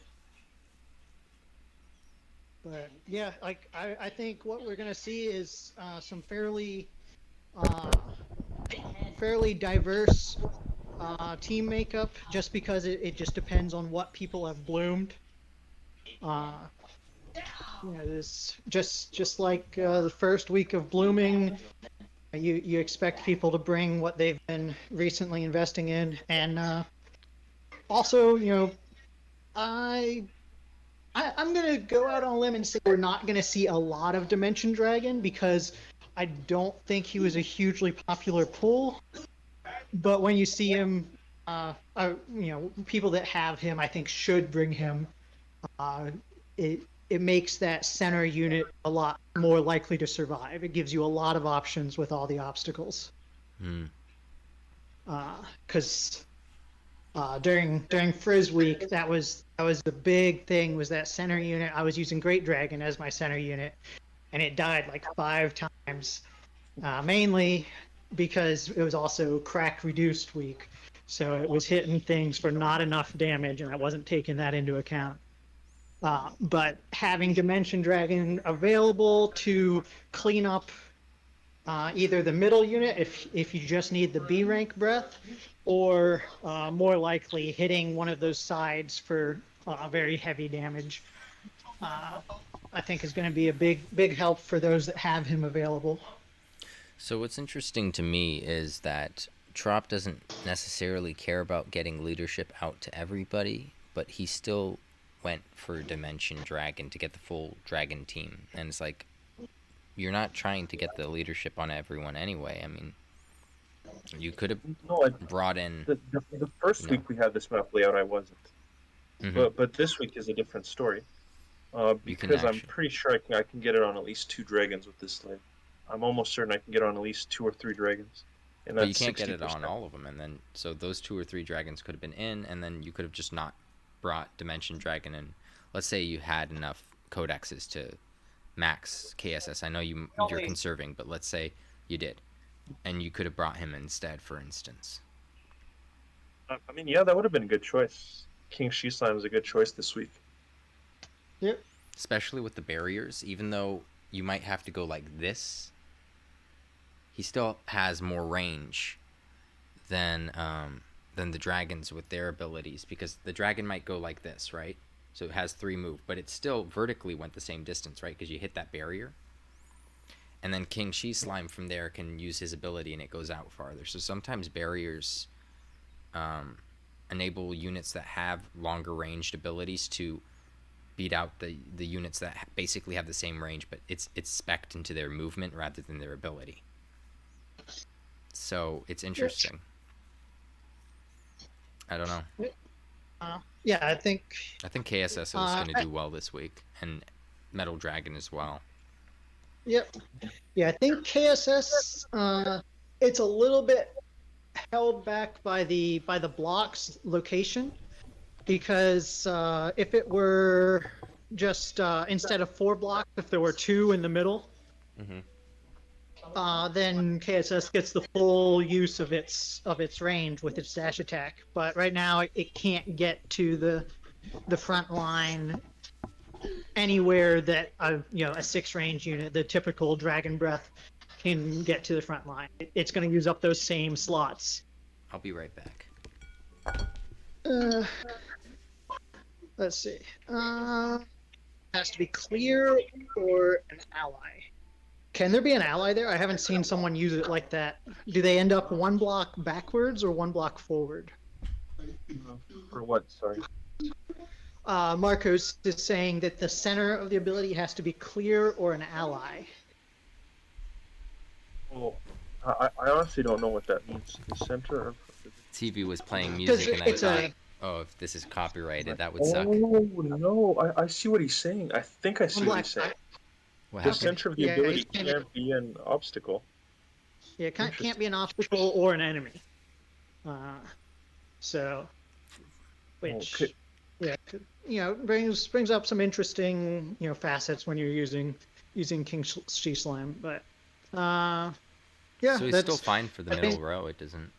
but yeah, like I think what we're gonna see is some uh, fairly diverse team makeup, just because it just depends on what people have bloomed. Uh, this just like the first week of blooming, you expect people to bring what they've been recently investing in, and also, I'm gonna go out on a limb and say we're not gonna see a lot of Dimension Dragon, because I don't think he was a hugely popular pull. But when you see him, people that have him, I think should bring him. Uh, it it makes that center unit a lot more likely to survive. It gives you a lot of options with all the obstacles. Because during Frizz Week, that was the big thing, was that center unit. I was using Great Dragon as my center unit, and it died like 5 times, mainly because it was also crack reduced week, so it was hitting things for not enough damage, and I wasn't taking that into account. But having Dimension Dragon available to clean up either the middle unit, if you just need the B rank breath, or more likely hitting one of those sides for very heavy damage, I think is going to be a big help for those that have him available. So what's interesting to me is that Trop doesn't necessarily care about getting leadership out to everybody, but he still went for Dimension Dragon to get the full dragon team. And it's like, you're not trying to get the leadership on everyone anyway. I mean, you could have brought in... The first week we had this map layout, I wasn't. But this week is a different story. Because I'm pretty sure I can get it on at least 2 dragons with this slave. I'm almost certain I can get on at least 2 or 3 dragons. And but you can't 60%. Get it on all of them, and then so those 2 or 3 dragons could have been in, and then you could have just not brought Dimension Dragon in. Let's say you had enough codexes to max KSS. I know you're conserving, but let's say you did, and you could have brought him instead, for instance. I mean, yeah, that would have been a good choice. King She-Slime is a good choice this week. Yep. Especially with the barriers, even though you might have to go like this, he still has more range than the dragons with their abilities, because the dragon might go like this, right? So it has 3 move, but it still vertically went the same distance, right? Because you hit that barrier. And then King She-Slime from there can use his ability and it goes out farther. So sometimes barriers enable units that have longer ranged abilities to beat out the units that basically have the same range, but it's spec'd into their movement rather than their ability. So it's interesting. I don't know. Yeah, I think KSS is going to do well this week, and Metal Dragon as well. Yep. Yeah, I think KSS, it's a little bit held back by the blocks location, because if it were just instead of 4 blocks, if there were 2 in the middle, then KSS gets the full use of its range with its dash attack. But right now it can't get to the front line anywhere that a 6 range unit, the typical Dragon Breath, can get to the front line. It's going to use up those same slots. I'll be right back. Let's see. Has to be clear or an ally. Can there be an ally there? I haven't seen someone use it like that. Do they end up 1 block backwards or 1 block forward? For what? Sorry. Marcos is saying that the center of the ability has to be clear or an ally. Oh, I honestly don't know what that means. The center of... TV was playing music and I thought, oh, if this is copyrighted, that would suck. Oh, no, I see what he's saying. I think I see what he's saying. The center of the ability can't be an obstacle. Yeah, it can't be an obstacle or an enemy. Which, brings up some interesting, facets when you're using King She-Slime. But, yeah. So he's still fine for the middle row. It doesn't.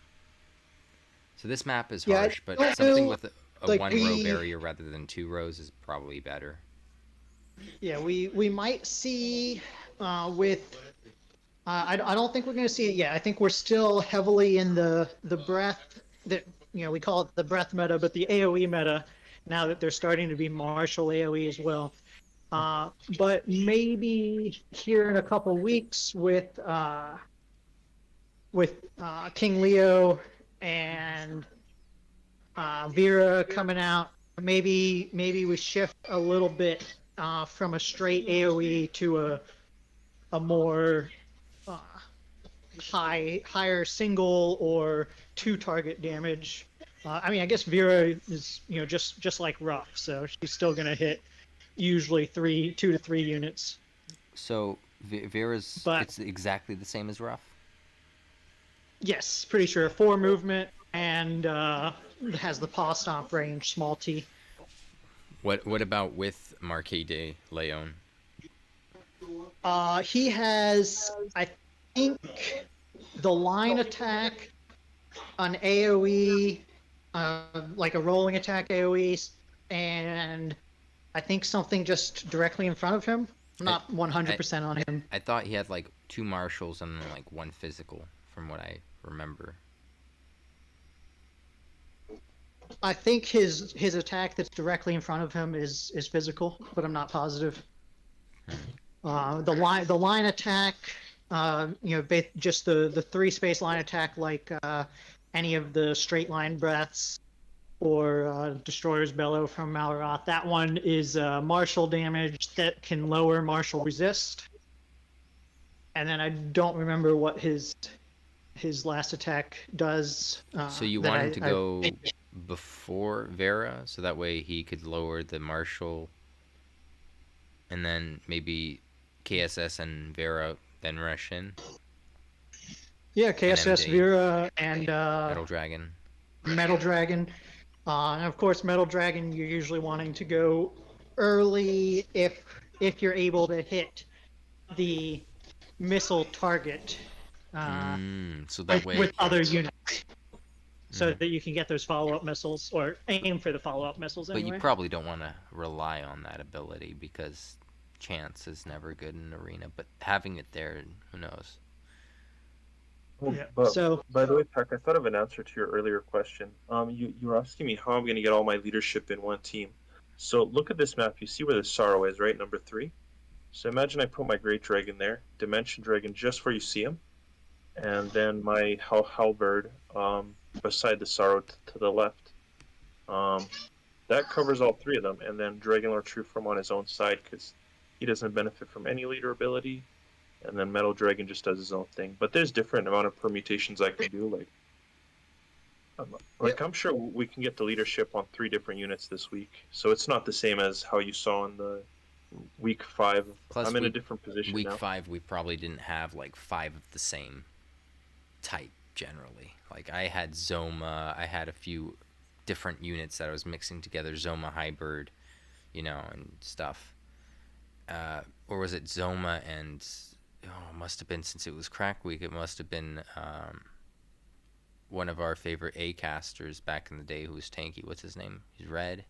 So this map is harsh, but something with a like 1-row barrier rather than 2 rows is probably better. Yeah, we might see with I don't think we're going to see it yet. I think we're still heavily in the breath that we call it the breath meta, but the AOE meta now that they're starting to be martial AOE as well. But maybe here in a couple weeks with King Leo and Vera coming out, maybe we shift a little bit from a straight AOE to a more higher single or 2 target damage. I mean, I guess Vera is just like Ruff, so she's still gonna hit usually 2 to 3 units. So Vera's But it's exactly the same as Ruff. yes, pretty sure 4 movement and has the paw stomp range, small T. What about with Marquis de Leon? He has, I think, the line attack, an AOE, like a rolling attack AOE, and I think something just directly in front of him. I'm not 100% on him. I thought he had like 2 martials and like 1 physical, from what I remember. I think his attack that's directly in front of him is physical, but I'm not positive. The line attack, just the 3 space line attack, like any of the straight line breaths or Destroyer's Bellow from Malroth. That one is martial damage that can lower martial resist. And then I don't remember what his last attack does. So you want him to go before Vera, so that way he could lower the martial, and then maybe KSS and Vera then rush in. Yeah, KSS, Vera, and Metal Dragon. Metal Dragon. And of course, Metal Dragon, you're usually wanting to go early if you're able to hit the missile target. So that way with other units, so that you can get those follow-up missiles or aim for the follow-up missiles. Anyway. But you probably don't want to rely on that ability because chance is never good in an arena. But having it there, who knows? Well, but, by the way, Pack, I thought of an answer to your earlier question. You were asking me how I'm going to get all my leadership in one team. So look at this map. You see where the Sorrow is, right? Number 3. So imagine I put my Great Dragon there, Dimension Dragon just where you see him, and then my Halberd beside the Sorrow to the left. That covers all 3 of them, and then Dragonlord Trueform on his own side because he doesn't benefit from any leader ability. And then Metal Dragon just does his own thing. But there's different amount of permutations I can do. I'm sure we can get the leadership on 3 different units this week. So it's not the same as how you saw in the week 5. Plus I'm in a different position week now. 5, we probably didn't have like 5 of the same type generally. Like I had Zoma, I had a few different units that I was mixing together, Zoma Hybrid, and stuff. Or was it Zoma and... Oh, it must have been, since it was Crack Week, it must have been one of our favorite A-casters back in the day who was tanky. What's his name? He's red?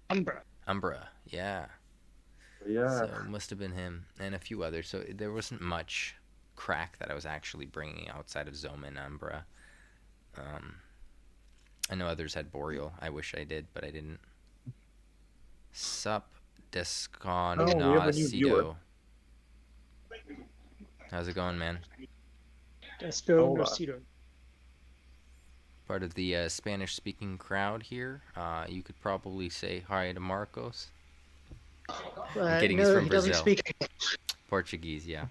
Umbra, yeah. Yeah. So it must have been him and a few others. So there wasn't much Crack that I was actually bringing outside of Zoma and Umbra. I know others had Boreal. I wish I did, but I didn't. Sup, Desconocido. How's it going, man? Desconocido. Part of the Spanish-speaking crowd here. You could probably say hi to Marcos. I'm kidding, he's from Brazil. Doesn't speak Portuguese, yeah.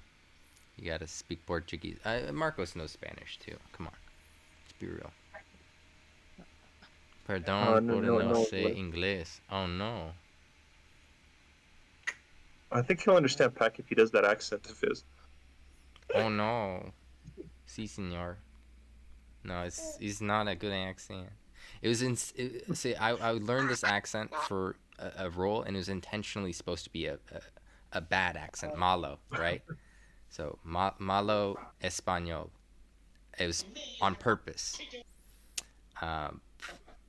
You gotta speak Portuguese. Marcos knows Spanish too. Come on, let's be real. Perdón por no sé inglés. Oh no. I think he'll understand Pack if he does that accent of his. Oh no. Si, senor. No, it's not a good accent. It was see, I learned this accent for a role, and it was intentionally supposed to be a bad accent, malo, right? So malo español. It was on purpose.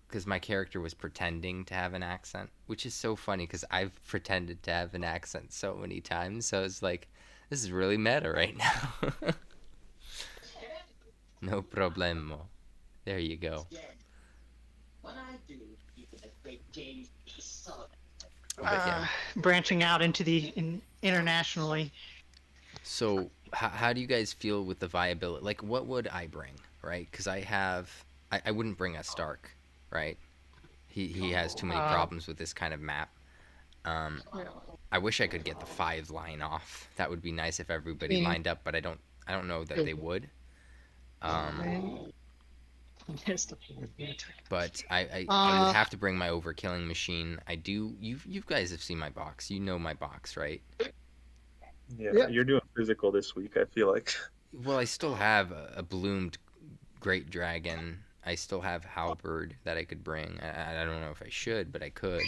because my character was pretending to have an accent, which is so funny because I've pretended to have an accent so many times. So it's like, this is really meta right now. No problemo. There you go. But yeah. Branching out into internationally. So how do you guys feel with the viability? Like, what would I bring, right? Because I wouldn't bring a Stark, right? He has too many problems with this kind of map. I wish I could get the 5 line off. That would be nice if everybody lined up, but I don't know that they would. But I would have to bring my overkilling machine. I do. You guys have seen my box. You know my box, right? Yeah, you're doing physical this week, I feel like. Well, I still have a bloomed great dragon. I still have halberd that I could bring. I don't know if I should, but I could.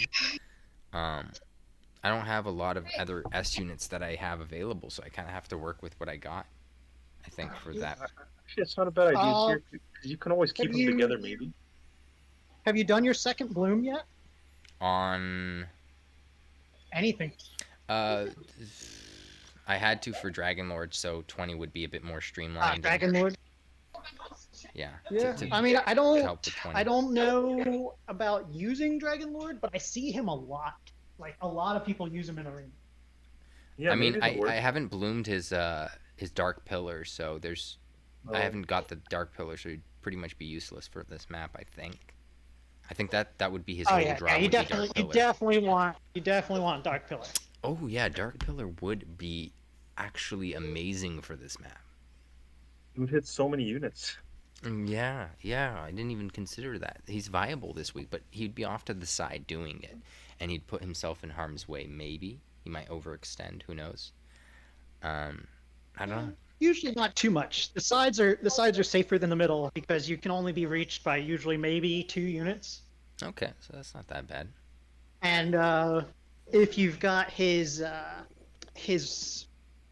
I don't have a lot of other S units that I have available, so I kind of have to work with what I got. I think for that. Actually, it's not a bad idea here, because you can always keep them together, maybe. Have you done your second bloom yet? On anything? I had to for Dragon Lord, so 20 would be a bit more streamlined. Dragon Lord. Yeah. Yeah. I mean, I don't know about using Dragon Lord, but I see him a lot. Like a lot of people use him in arena. Yeah. I mean, I haven't bloomed his Dark Pillar, so there's I haven't got the Dark Pillar, so he'd pretty much be useless for this map, I think. I think that would be his whole draw. You definitely want Dark Pillar. Oh yeah, Dark Pillar would be actually amazing for this map. He would hit so many units. Yeah, I didn't even consider that. He's viable this week, but he'd be off to the side doing it, and he'd put himself in harm's way. Maybe he might overextend. Who knows? I don't know. Usually not too much. The sides are safer than the middle because you can only be reached by usually maybe 2 units. Okay, so that's not that bad. And if you've got his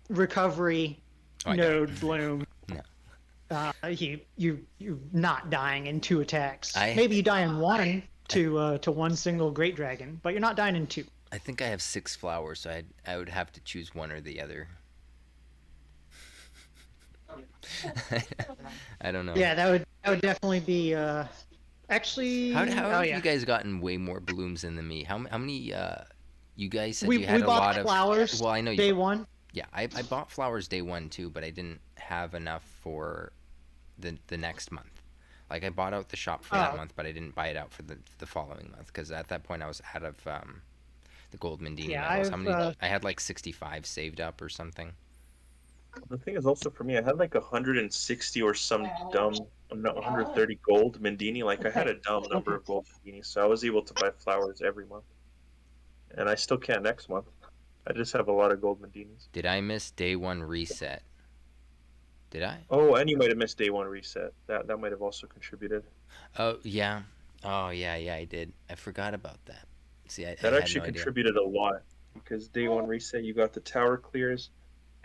recovery node bloom, no. You're not dying in 2 attacks. Maybe you die in 1 to one single Great Dragon, but you're not dying in 2. I think I have 6 flowers, so I would have to choose one or the other. I don't know. Yeah, that would definitely be actually. How have you guys gotten way more blooms than me? How many? You guys said you had a lot of flowers. Well, I know you day 1. Yeah, I bought flowers day 1 too, but I didn't have enough for the next month. Like I bought out the shop for that month, but I didn't buy it out for the following month because at that point I was out of the gold Mendini medals. How many? I had like 65 saved up or something. The thing is also for me, I had like 160 or some dumb, no, 130 gold Mendini. Like I had a dumb number of gold Mendini, so I was able to buy flowers every month, and I still can next month. I just have a lot of gold Mendinis. Did I miss day 1 reset? Did I? Oh, and you might have missed day 1 reset. That might have also contributed. Oh yeah. Oh yeah, I did. I forgot about that. See, that actually contributed a lot because day 1 reset, you got the tower clears.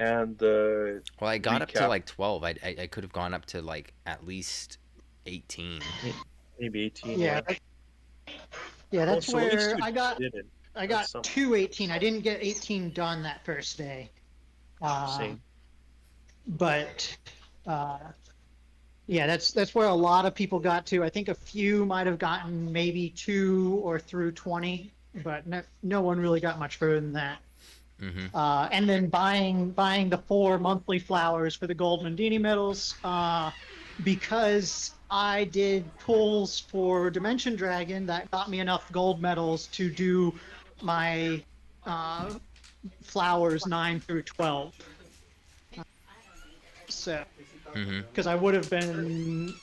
And well, I got up to like 12. I could have gone up to like at least 18. Maybe 18. Yeah. Yeah, that's where I got 218. I didn't get 18 done that first day. Same. But yeah, that's where a lot of people got to. I think a few might have gotten maybe 2 or through 20, but no one really got much further than that. Mm-hmm. And then buying the 4 monthly flowers for the gold Mendini medals, because I did pulls for Dimension Dragon that got me enough gold medals to do my flowers 9 through 12. So, because I would have been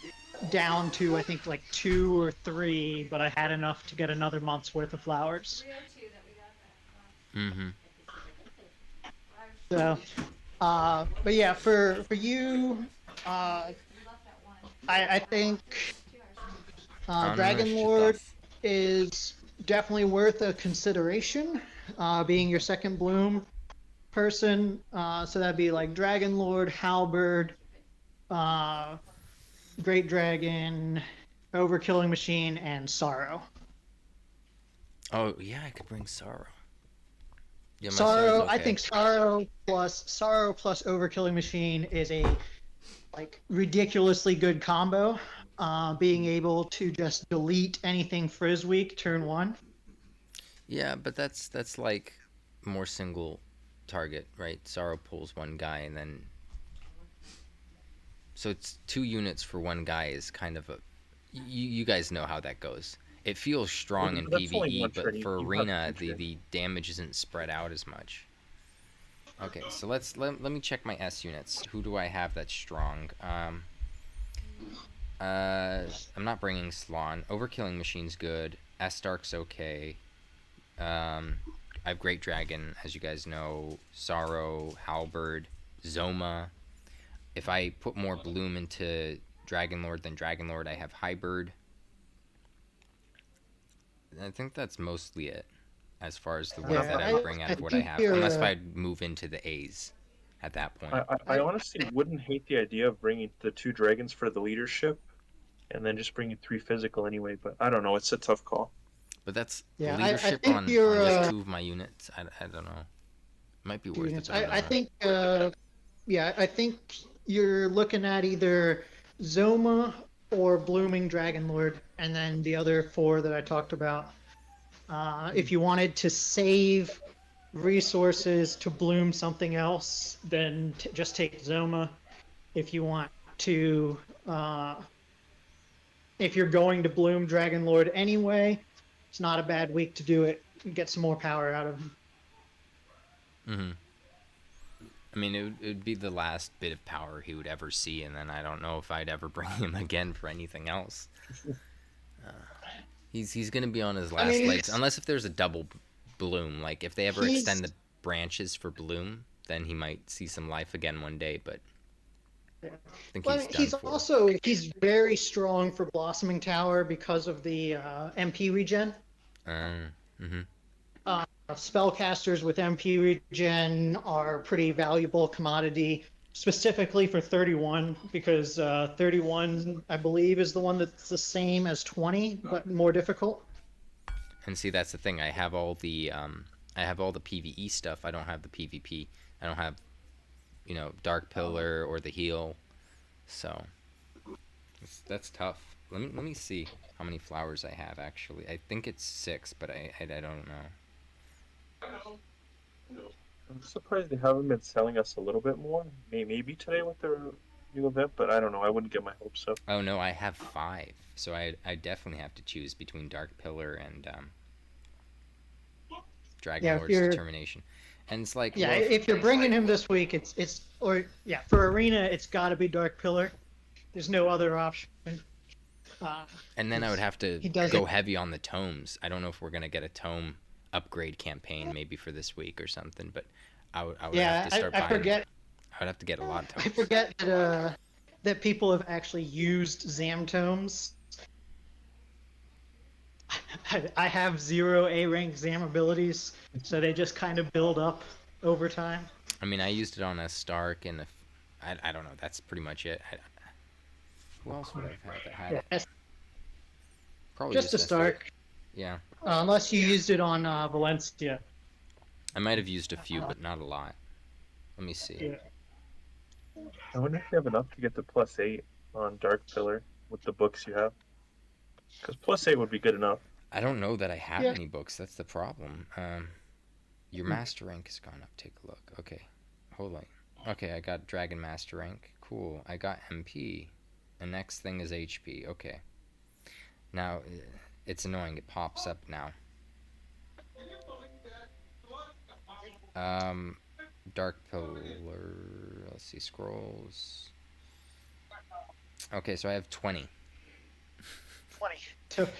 down to I think like 2 or 3, but I had enough to get another month's worth of flowers. Mm-hmm. So, but yeah, for you, I think Dragon Lord is definitely worth a consideration, being your second bloom person. So that'd be like Dragon Lord, Halberd, Great Dragon, Overkilling Machine, and Sorrow. Oh yeah, I could bring Sorrow. Yeah, my Sorrow, okay. I think Sorrow plus Overkilling Machine is a ridiculously good combo. Being able to just delete anything Frizz weak turn 1. Yeah, but that's like more single target, right? Sorrow pulls one guy and then so it's 2 units for one guy is kind of a you guys know how that goes. It feels strong in That's only PvE, one but turn. for You have arena two the damage isn't spread out as much. Okay, so let me check my S units. Who do I have that's strong? I'm not bringing Salon. Overkilling Machine's good. S-Dark's okay. I have Great Dragon, as you guys know. Sorrow, Halberd, Zoma. If I put more Bloom into Dragonlord than Dragonlord, I have Hybrid. I think that's mostly it, as far as the ones that I would bring out of what I have. Unless if I move into the A's at that point. I honestly wouldn't hate the idea of bringing the 2 dragons for the leadership, and then just bringing 3 physical anyway. But I don't know. It's a tough call. But that's leadership on just 2 of my units. I don't know. Might be worth it. I think I think you're looking at either Zoma or Blooming Dragonlord, and then the other 4 that I talked about. If you wanted to save resources to bloom something else, then just take Zoma. If you want to, if you're going to bloom Dragonlord anyway, it's not a bad week to do it. Get some more power out of him. Mm-hmm. I mean, it would be the last bit of power he would ever see, and then I don't know if I'd ever bring him again for anything else. He's going to be on his last legs, unless if there's a double bloom. Like, if they ever extend the branches for bloom, then he might see some life again one day, but I think he's done for. He's very strong for Blossoming Tower because of the MP regen. Mm-hmm. Spellcasters with MP regen are pretty valuable commodity, specifically for 31, because 31, I believe, is the one that's the same as 20, but more difficult. And see, that's the thing. I have all the PvE stuff. I don't have the PvP. I don't have, Dark Pillar or the heal. So that's tough. Let me see how many flowers I have actually. I think it's 6, but I don't know. I'm surprised they haven't been selling us a little bit more. Maybe today with their new event, but I don't know. I wouldn't get my hopes up. Oh no, I have 5, so I definitely have to choose between Dark Pillar and Dragonlord's Determination. And it's like, if you're bringing him this week, for arena, it's got to be Dark Pillar. There's no other option. And then I would have to go heavy on the tomes. I don't know if we're gonna get a tome upgrade campaign maybe for this week or something, but I would have to start buying. I would have to get a lot of tomes. I forget that people have actually used Zam tomes. I have 0 A rank Zam abilities, so they just kind of build up over time. I mean, I used it on a Stark and I don't know. That's pretty much it. Who else would I have had that had it? Probably just a Stark. Yeah. Unless you used it on Valencia. I might have used a few, but not a lot. Let me see. Yeah. I wonder if you have enough to get the +8 on Dark Pillar with the books you have. Because +8 would be good enough. I don't know that I have any books. That's the problem. Your master rank has gone up. Take a look. Okay. Hold on. Okay, I got Dragon Master rank. Cool. I got MP. The next thing is HP. Okay. Now, it's annoying. It pops up now. Dark Pillar. Let's see. Scrolls. Okay, so I have 20. 20.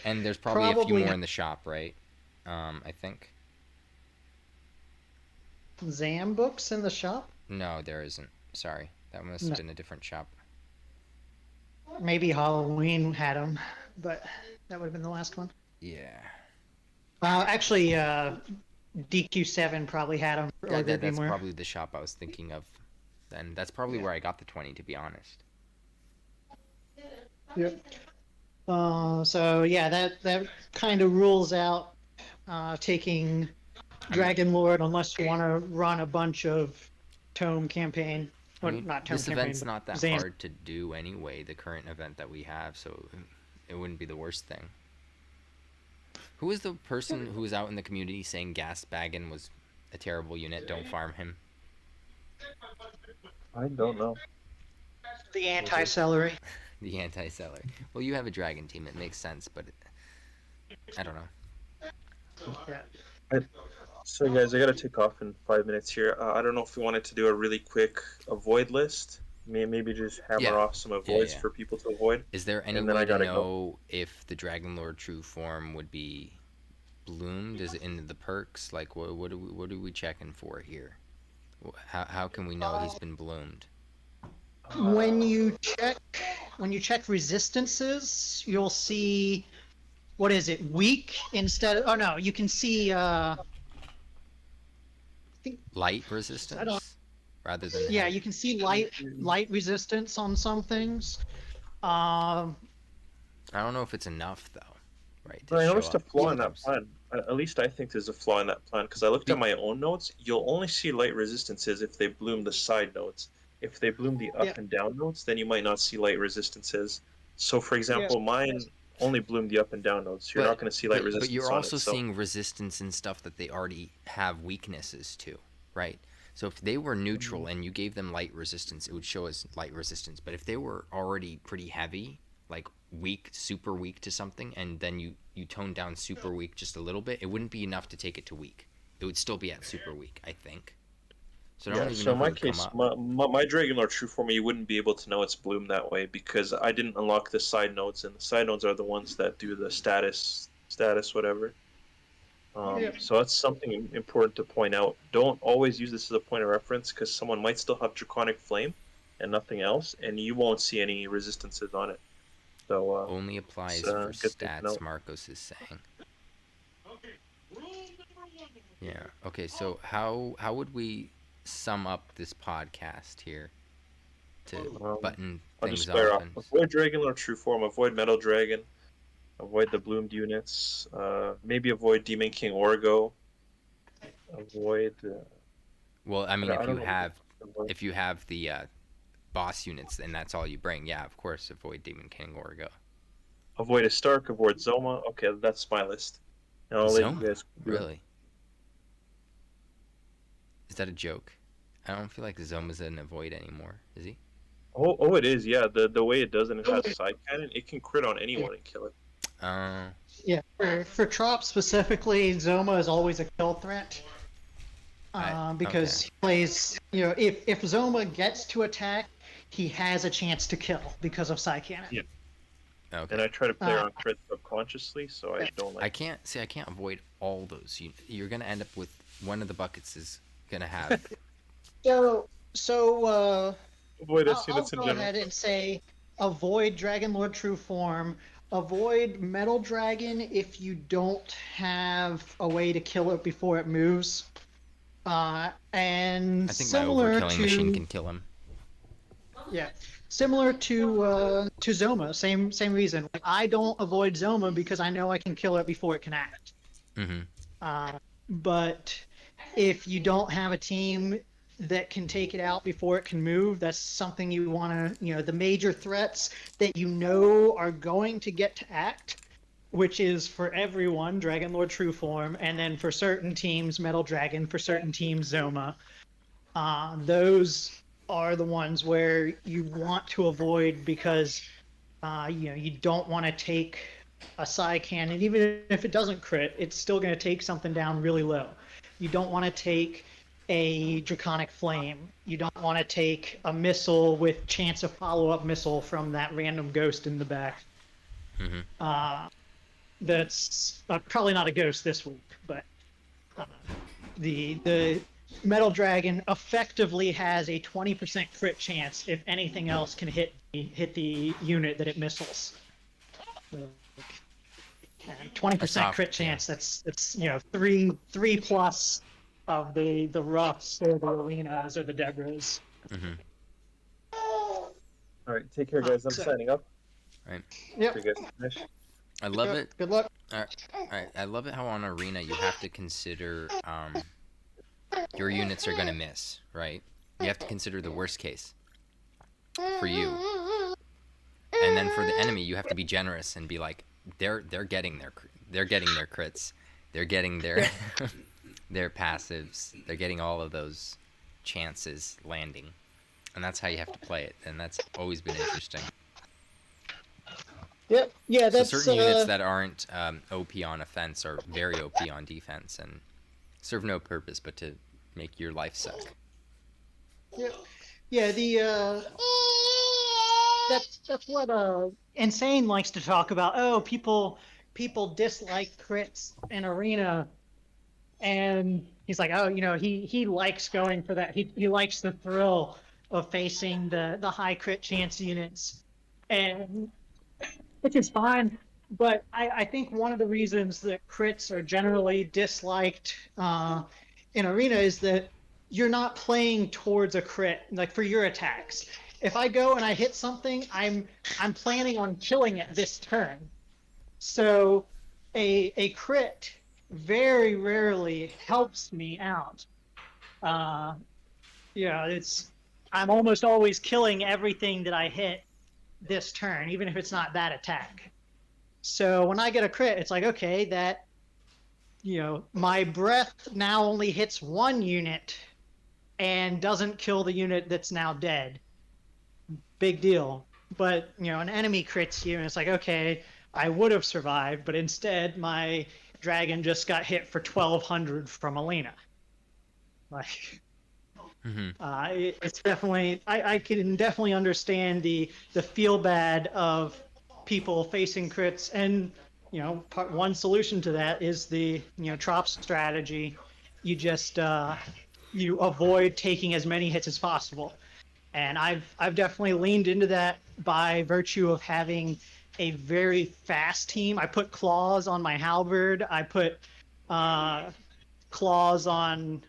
And there's probably a few more in the shop, right? I think. Zam books in the shop? No, there isn't. Sorry. That must have been a different shop. Maybe Halloween had them, but that would have been the last one. Yeah. Actually, DQ7 probably had them. That's probably the shop I was thinking of. Then that's probably where I got the 20, to be honest. Yep. So yeah, that kind of rules out taking Dragon Lord unless you want to run a bunch of Tome campaign. I Well, mean, not Tome this campaign, event's but not that Zane. hard to do anyway, the current event that we have, so it wouldn't be the worst thing. Who was the person who was out in the community saying Gasbaggin was a terrible unit? Don't farm him. I don't know. The anti-celery. The anti-seller. Well, you have a dragon team. It makes sense, but I don't know. Yeah. So guys, I gotta take off in 5 minutes here. I don't know if we wanted to do a really quick avoid list. Maybe just hammer off some avoids for people to avoid. Is there any And then way I to gotta know if the Dragon Lord true form would be bloomed? Is it in the perks? Like, what are we checking for here? How can we know he's been bloomed? When you check resistances, you'll see, what is it, weak instead of, oh no, you can see I think Light resistance rather than yeah, you can see light resistance on some things. I don't know if it's enough though, right? But I noticed a flaw in that sometimes. plan. At least I think there's a flaw in that plan because I looked at my own notes. You'll only see light resistances if they bloom the side notes. If they bloom the up and down notes, then you might not see light resistances. So, for example, mine only bloom the up and down notes. You're not going to see light resistance. But you're on also it, so. seeing resistance in stuff that they already have weaknesses to, right? So if they were neutral and you gave them light resistance, it would show as light resistance. But if they were already pretty heavy, like weak, super weak to something, and then you tone down super weak just a little bit, it wouldn't be enough to take it to weak. It would still be at super weak, I think. So I don't even know In my if it would case, come up. my Dragon Lord True Form, you wouldn't be able to know it's bloomed that way because I didn't unlock the side nodes, and the side nodes are the ones that do the status whatever. So that's something important to point out. Don't always use this as a point of reference because someone might still have Draconic Flame and nothing else, and you won't see any resistances on it. So Only applies it's, for good thing to stats, note. Marcos is saying. Yeah. Okay, so how would we sum up this podcast here to button I'll things just flare off? off. Avoid Dragon Lord True Form, avoid Metal Dragon, avoid the bloomed units, maybe avoid Demon King Orgo, avoid... Well, I mean, I don't know. if you have the boss units, and that's all you bring, yeah, of course, avoid Demon King Orgo. Avoid a Stark, avoid Zoma. Okay, that's my list. Now I'll let you guys do it. Really? Is that a joke? I don't feel like Zoma's an avoid anymore, is he? Oh, it is, yeah. The way it does and it has side cannon, it can crit on anyone and kill it. Yeah, for Trop specifically, Zoma is always a kill threat. Because he plays, if Zoma gets to attack, he has a chance to kill because of side cannon. Yeah. Okay. And I try to play around crit subconsciously, so I don't like. I can't avoid all those. You're gonna end up with one of the buckets is gonna have. So avoid I'll units in go general. ahead and say avoid Dragon Lord True Form. Avoid Metal Dragon if you don't have a way to kill it before it moves. And I think my similar overkilling to machine can kill him. yeah, similar to Zoma, same reason. Like, I don't avoid Zoma because I know I can kill it before it can act. But if you don't have a team that can take it out before it can move, that's something you want to, the major threats that are going to get to act, which is for everyone, Dragon Lord True Form, and then for certain teams, Metal Dragon, for certain teams, Zoma. Those are the ones where you want to avoid because, you don't want to take a side cannon. Even if it doesn't crit, it's still going to take something down really low. You don't want to take a Draconic Flame. You don't want to take a missile with chance of follow-up missile from that random ghost in the back. That's probably not a ghost this week, but the Metal Dragon effectively has a 20% crit chance if anything else can hit the unit that it missiles. 20% crit chance. That's 3 plus of the roughs or the arenas or the Debras. All right, take care, guys. I'm signing up. right? Yep. Pretty good finish. I love Yep. it. Good luck. All right, I love it how on Arena you have to consider your units are gonna miss, right? You have to consider the worst case for you, and then for the enemy you have to be generous and be like, they're getting their crits, they're getting their their passives, they're getting all of those chances landing, and that's how you have to play it, and that's always been interesting. Yep. Yeah, So that's certain units that aren't OP on offense are very OP on defense and serve no purpose but to make your life suck. Yep. Yeah, that's what Insane likes to talk about. Oh, people dislike crits in Arena, and he's like, oh, he likes going for that. He likes the thrill of facing the high crit chance units, and which is fine. But I think one of the reasons that crits are generally disliked in Arena is that you're not playing towards a crit, like for your attacks. If I go and I hit something, I'm planning on killing it this turn. So a crit very rarely helps me out. I'm almost always killing everything that I hit this turn, even if it's not that attack. So when I get a crit, it's like, okay, that, my breath now only hits one unit and doesn't kill the unit that's now dead. Big deal. But, an enemy crits you, and it's like, okay, I would have survived, but instead my dragon just got hit for 1,200 from Alina. Like, it's definitely, I can definitely understand the feel bad of people facing crits, and one solution to that is the trop strategy. You just you avoid taking as many hits as possible, and I've definitely leaned into that by virtue of having a very fast team. I put claws on my halberd. I put claws on.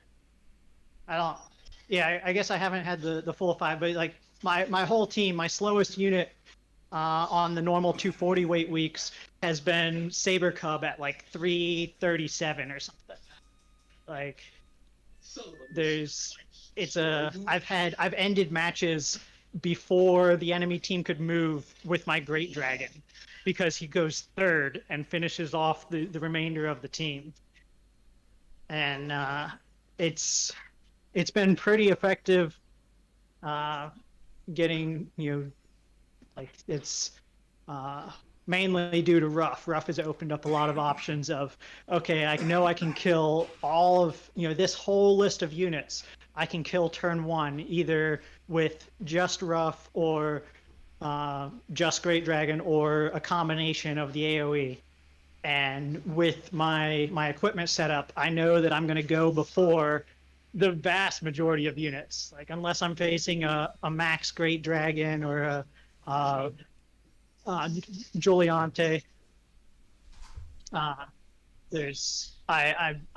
I guess I haven't had the full 5, but like my whole team, my slowest unit on the normal 240 weight weeks has been Saber Cub at like 337 or something. Like, I've ended matches before the enemy team could move with my Great Dragon, because he goes third and finishes off the remainder of the team. And it's been pretty effective getting, it's mainly due to Ruff. Ruff has opened up a lot of options of, okay, I know I can kill all of, this whole list of units. I can kill turn 1 either with just Ruff or just Great Dragon, or a combination of the AoE. And with my equipment setup, I know that I'm going to go before the vast majority of units. Like, unless I'm facing a max Great Dragon or a Giuliante,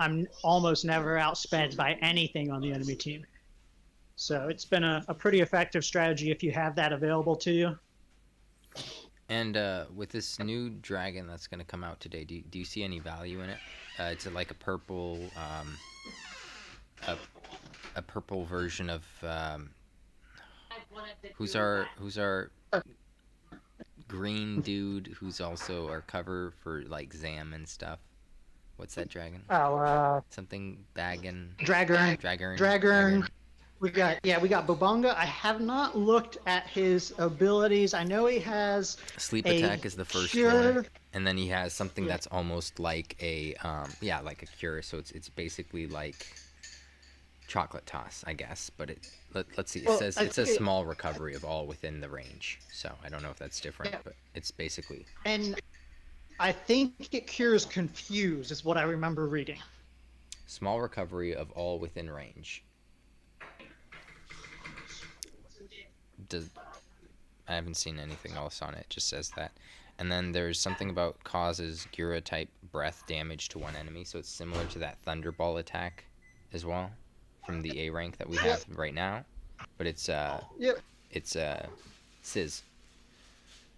I'm almost never outsped by anything on the enemy team. So it's been a pretty effective strategy if you have that available to you. And with this new dragon that's going to come out today, do you see any value in it? It's like a purple, a purple version of who's our green dude who's also our cover for like Zam and stuff. What's that dragon? Something Baggin. Dragern. We got Bobonga. I have not looked at his abilities. I know he has sleep attack is the first one, and then he has something that's almost like a like a cure. So it's basically like chocolate toss, I guess. But let's see. It says it's a small recovery of all within the range. So I don't know if that's different, but it's basically. And I think it cures confuse, is what I remember reading. Small recovery of all within range. I haven't seen anything else on it. It just says that. And then there's something about causes Gura type breath damage to one enemy, so it's similar to that Thunderball attack as well from the A rank that we have right now, but it's Sizz.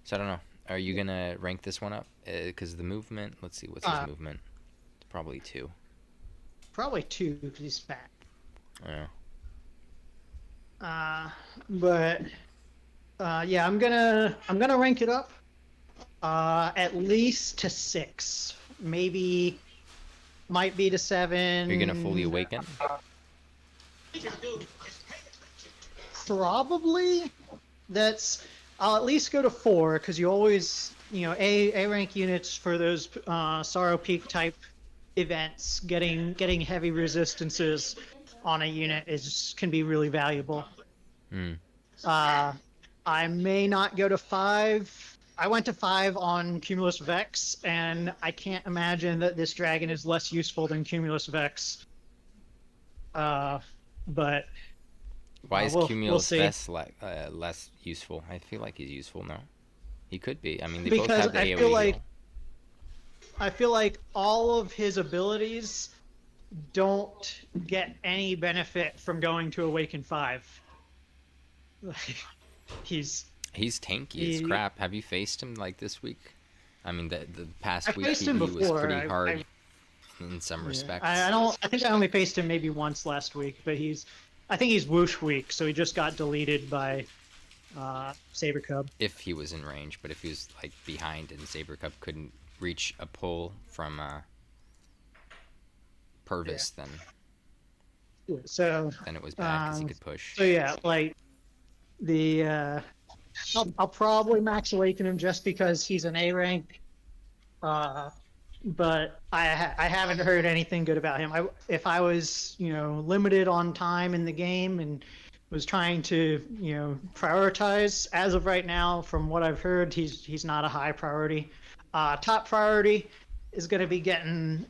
So I don't know. Are you gonna rank this one up? Because the movement. Let's see. What's his movement? It's probably 2. Probably 2 because he's fat. Yeah. But yeah, I'm gonna rank it up at least to 6, maybe might be to 7. You're gonna fully awaken? Probably. I'll at least go to 4 because you always, A rank units for those Sorrow Peak type events, getting heavy resistances on a unit can be really valuable. I may not go to 5. I went to 5 on Cumulus Vex, and I can't imagine that this dragon is less useful than Cumulus Vex. But why is we'll Cumulus see. Vex less useful? I feel like he's useful now. He could be. I mean, they Because both have the I AoE feel like heal. I feel like all of his abilities don't get any benefit from going to Awaken 5. He's tanky as crap. Have you faced him like this week? I mean, the past week faced he him was before. pretty hard in some respects. I think I only faced him maybe once last week, but I think he's Whoosh week, so he just got deleted by Saber Cub. If he was in range, but if he was like behind and Saber Cub couldn't reach a pull from Purvis, then it was bad because he could push. So yeah, like I'll probably max awaken him just because he's an A rank. But I haven't heard anything good about him. If I was limited on time in the game and was trying to prioritize, as of right now, from what I've heard, he's not a high priority. Top priority is going to be getting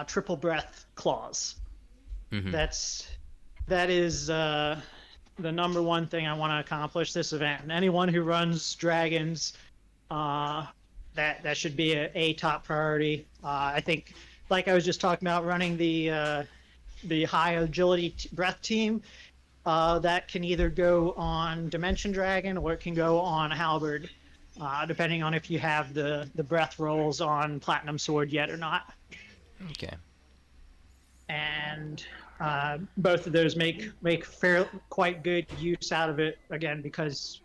triple breath claws. Mm-hmm. That is the number one thing I want to accomplish this event. And anyone who runs dragons, that should be a top priority. I think, like I was just talking about, running the high agility breath team, that can either go on Dimension Dragon or it can go on Halberd, depending on if you have the breath rolls on Platinum Sword yet or not. Okay. And both of those make quite good use out of it, again, because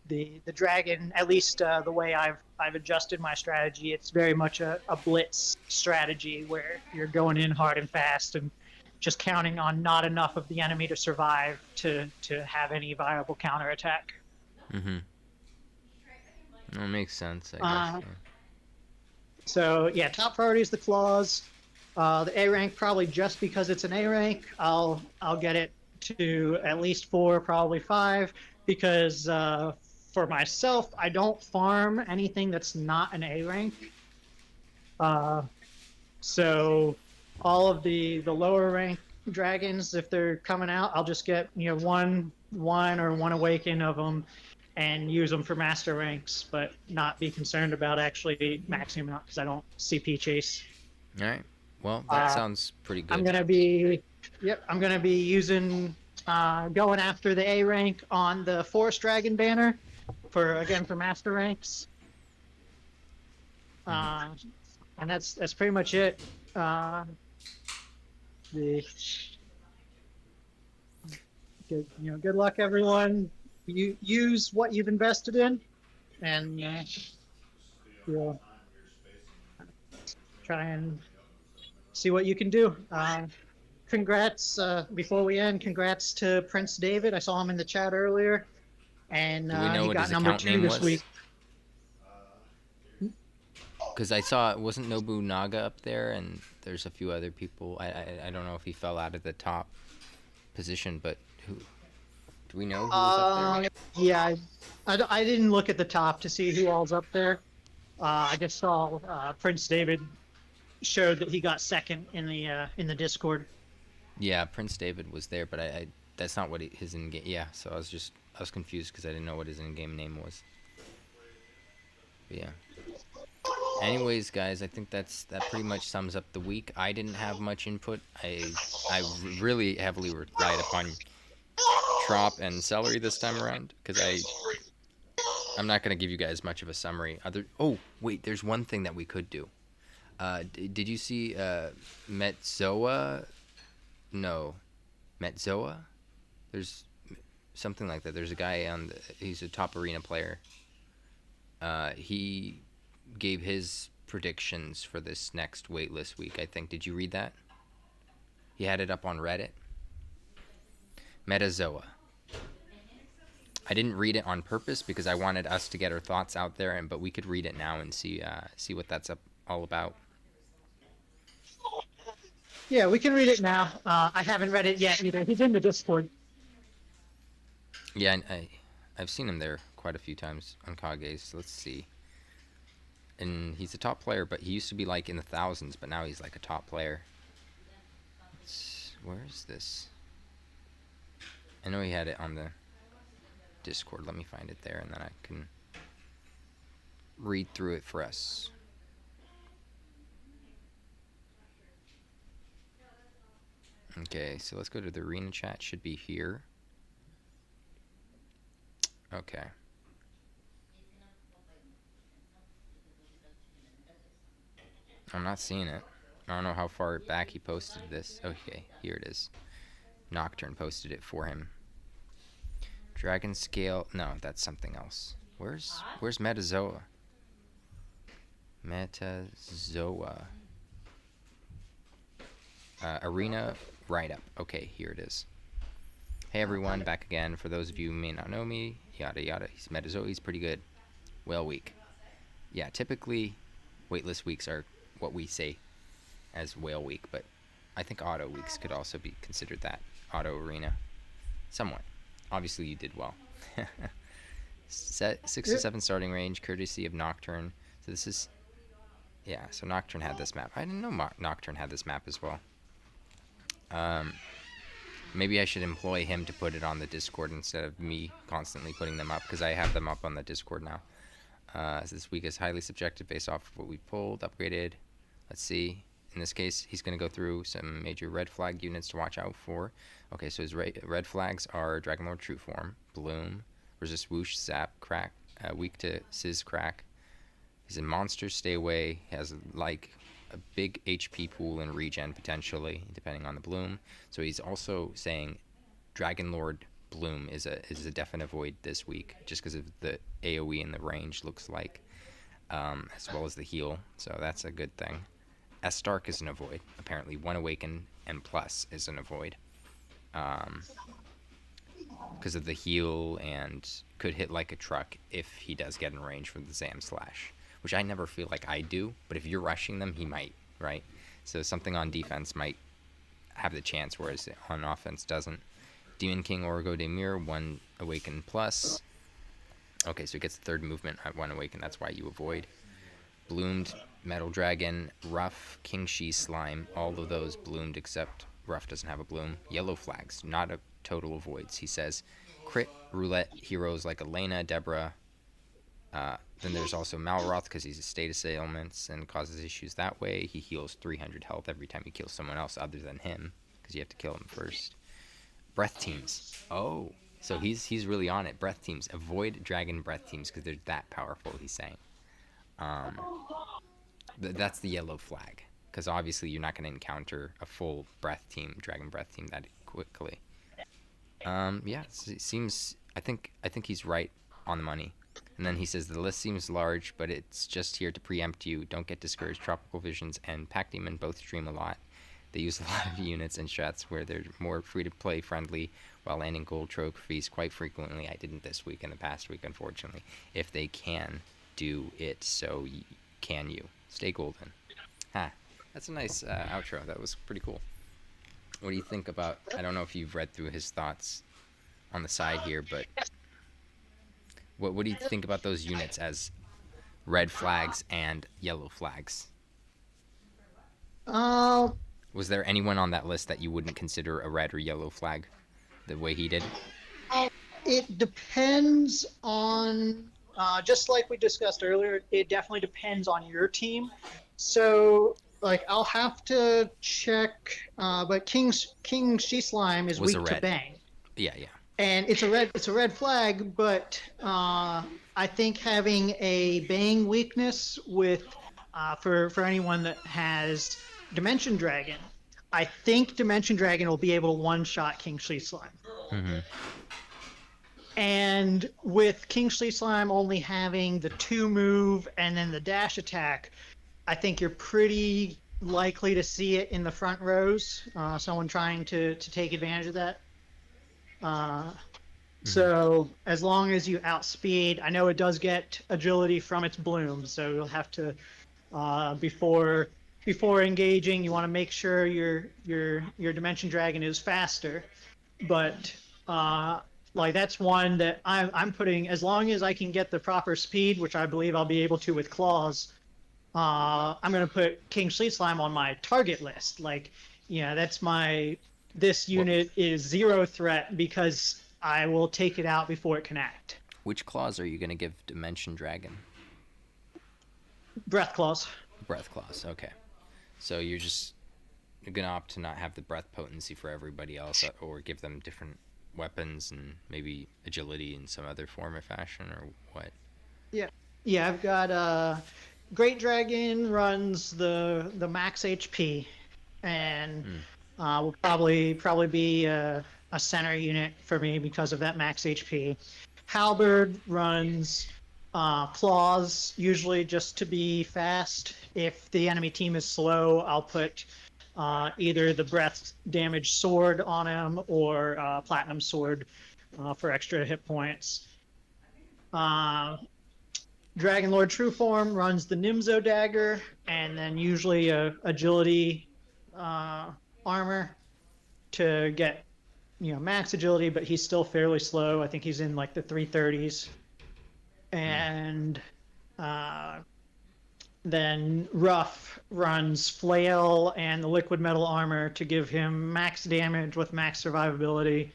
the dragon, at least the way I've adjusted my strategy, it's very much a blitz strategy where you're going in hard and fast and just counting on not enough of the enemy to survive to have any viable counterattack. Mm-hmm. That makes sense, I guess. So yeah, top priority is the claws. The A rank, probably just because it's an A rank, I'll get it to at least 4, probably 5, because for myself, I don't farm anything that's not an A rank. So all of the lower rank dragons, if they're coming out, I'll just get one or one awaken of them and use them for master ranks, but not be concerned about actually maxing them out because I don't CP chase. All right. Well, that sounds pretty good. I'm gonna be using going after the A rank on the Forest Dragon banner for master ranks. And that's pretty much it. Good luck, everyone. You use what you've invested in, and try and see what you can do. Congrats, before we end, congrats to Prince David. I saw him in the chat earlier, and Do we know he what got his number account 2 name this was? week. Because I saw, wasn't Nobunaga up there, and there's a few other people. I don't know if he fell out of the top position, but who? Do we know who was up there? Yeah, I didn't look at the top to see who all's up there. I just saw Prince David showed that he got second in the Discord. Yeah, Prince David was there, but I that's not what his in-game. Yeah, so I was confused because I didn't know what his in-game name was. But yeah. Anyways, guys, I think that pretty much sums up the week. I didn't have much input. I really heavily relied upon Trop and Celery this time around because I'm not gonna give you guys much of a summary. Oh wait, there's one thing that we could do. Did you see Metzoa? No, Metzoa. There's something like that. There's a guy he's a top arena player. He gave his predictions for this next Weightless week, I think. Did you read that? He had it up on Reddit. Metazoa. I didn't read it on purpose because I wanted us to get our thoughts out there, but we could read it now and see what that's all about. Yeah, we can read it now. I haven't read it yet either. He's in the Discord. Yeah, I've seen him there quite a few times on Kage. So let's see. And he's a top player, but he used to be like in the thousands, but now he's like a top player. Where is this? I know he had it on the Discord. Let me find it there, and then I can read through it for us. Okay, so let's go to the arena chat. Should be here. Okay. I'm not seeing it. I don't know how far back he posted this. Okay, here it is. Nocturne posted it for him. Dragon Scale. No, that's something else. Where's Metazoa? Metazoa. Arena write-up. Okay, here it is. Hey everyone, back again. For those of you who may not know me, yada yada. He's Metazoa. He's pretty good. Whale week. Yeah, typically Weightless weeks are what we say as whale week, but I think auto weeks could also be considered that. Auto arena. Somewhat. Obviously you did well. 6 to 7 starting range, courtesy of Nocturne. So this is... Yeah, so Nocturne had this map. I didn't know Nocturne had this map as well. Maybe I should employ him to put it on the Discord instead of me constantly putting them up, because I have them up on the Discord now. So this week is highly subjective based off of what we pulled, upgraded. Let's see. In this case, he's going to go through some major red flag units to watch out for. Okay, so his red flags are Dragonlord True Form, Bloom, Resist Whoosh, Zap, Crack, weak to Sizz, Crack. He's a monster, stay away. He has like a big HP pool and regen potentially, depending on the Bloom. So he's also saying Dragonlord Bloom is a definite avoid this week, just because of the AoE and the range looks like, as well as the heal. So that's a good thing. S-Stark is an avoid. Apparently, 1 Awaken and plus is an avoid. Because of the heal and could hit like a truck if he does get in range from the Zam Slash. Which I never feel like I do, but if you're rushing them, he might, right? So something on defense might have the chance, whereas on offense doesn't. Demon King Orgo de Mir, 1 Awaken plus. Okay, so he gets the 3rd movement at 1 Awaken, that's why you avoid. Bloomed, Metal Dragon, Rough, King Shi Slime, all of those bloomed except Rough doesn't have a bloom. Yellow flags, not a total avoids. He says crit roulette heroes like Elena, Deborah. Then there's also Malroth because he's a status ailments and causes issues that way. He heals 300 health every time he kills someone else other than him because you have to kill him first. Breath teams. Oh, so he's really on it. Breath teams. Avoid dragon breath teams because they're that powerful, he's saying. That's the yellow flag, because obviously you're not going to encounter a full breath team, dragon breath team that quickly. Yeah, it seems. I think he's right on the money. And then he says the list seems large, but it's just here to preempt you. Don't get discouraged. TropicalVisions and Pack Demon both stream a lot. They use a lot of units and strats where they're more free-to-play friendly while landing gold trophies quite frequently. I didn't this week and the past week, unfortunately. If they can do it, so can you. Stay golden. That's a nice outro. That was pretty cool. What do you think about... I don't know if you've read through his thoughts on the side here, but... What do you think about those units as red flags and yellow flags? Was there anyone on that list that you wouldn't consider a red or yellow flag the way he did? It depends on, just like we discussed earlier, it definitely depends on your team. So, like, I'll have to check, but King She Slime is Was weak to Bang. Yeah. and it's a red flag, but I think having a bang weakness with for anyone that has Dimension Dragon, I think Dimension Dragon will be able to one-shot King Slee Slime. Mm-hmm. And with King Slee Slime only having the 2 move and then the dash attack, I think you're pretty likely to see it in the front rows. Someone trying to take advantage of that. So as long as you outspeed, I know it does get agility from its bloom, so you'll have to before engaging, you want to make sure your Dimension Dragon is faster. But like that's one that I'm putting, as long as I can get the proper speed, which I believe I'll be able to with claws. I'm gonna put King Sleet Slime on my target list. Like, yeah, that's this unit is 0 threat because I will take it out before it can act. Which claws are you gonna give Dimension Dragon? Breath claws. Breath claws. Okay. So you're gonna opt to not have the breath potency for everybody else, or give them different weapons and maybe agility in some other form or fashion, or what? Yeah, I've got Great Dragon runs the max HP, and will probably be a center unit for me because of that max HP. Halberd runs claws, usually just to be fast. If the enemy team is slow, I'll put either the breath damage sword on him or platinum sword for extra hit points. Dragon Lord True Form runs the Nimzo dagger, and then usually a agility armor to get max agility, but he's still fairly slow. I think he's in like the 330s. And then Ruff runs Flail and the liquid metal armor to give him max damage with max survivability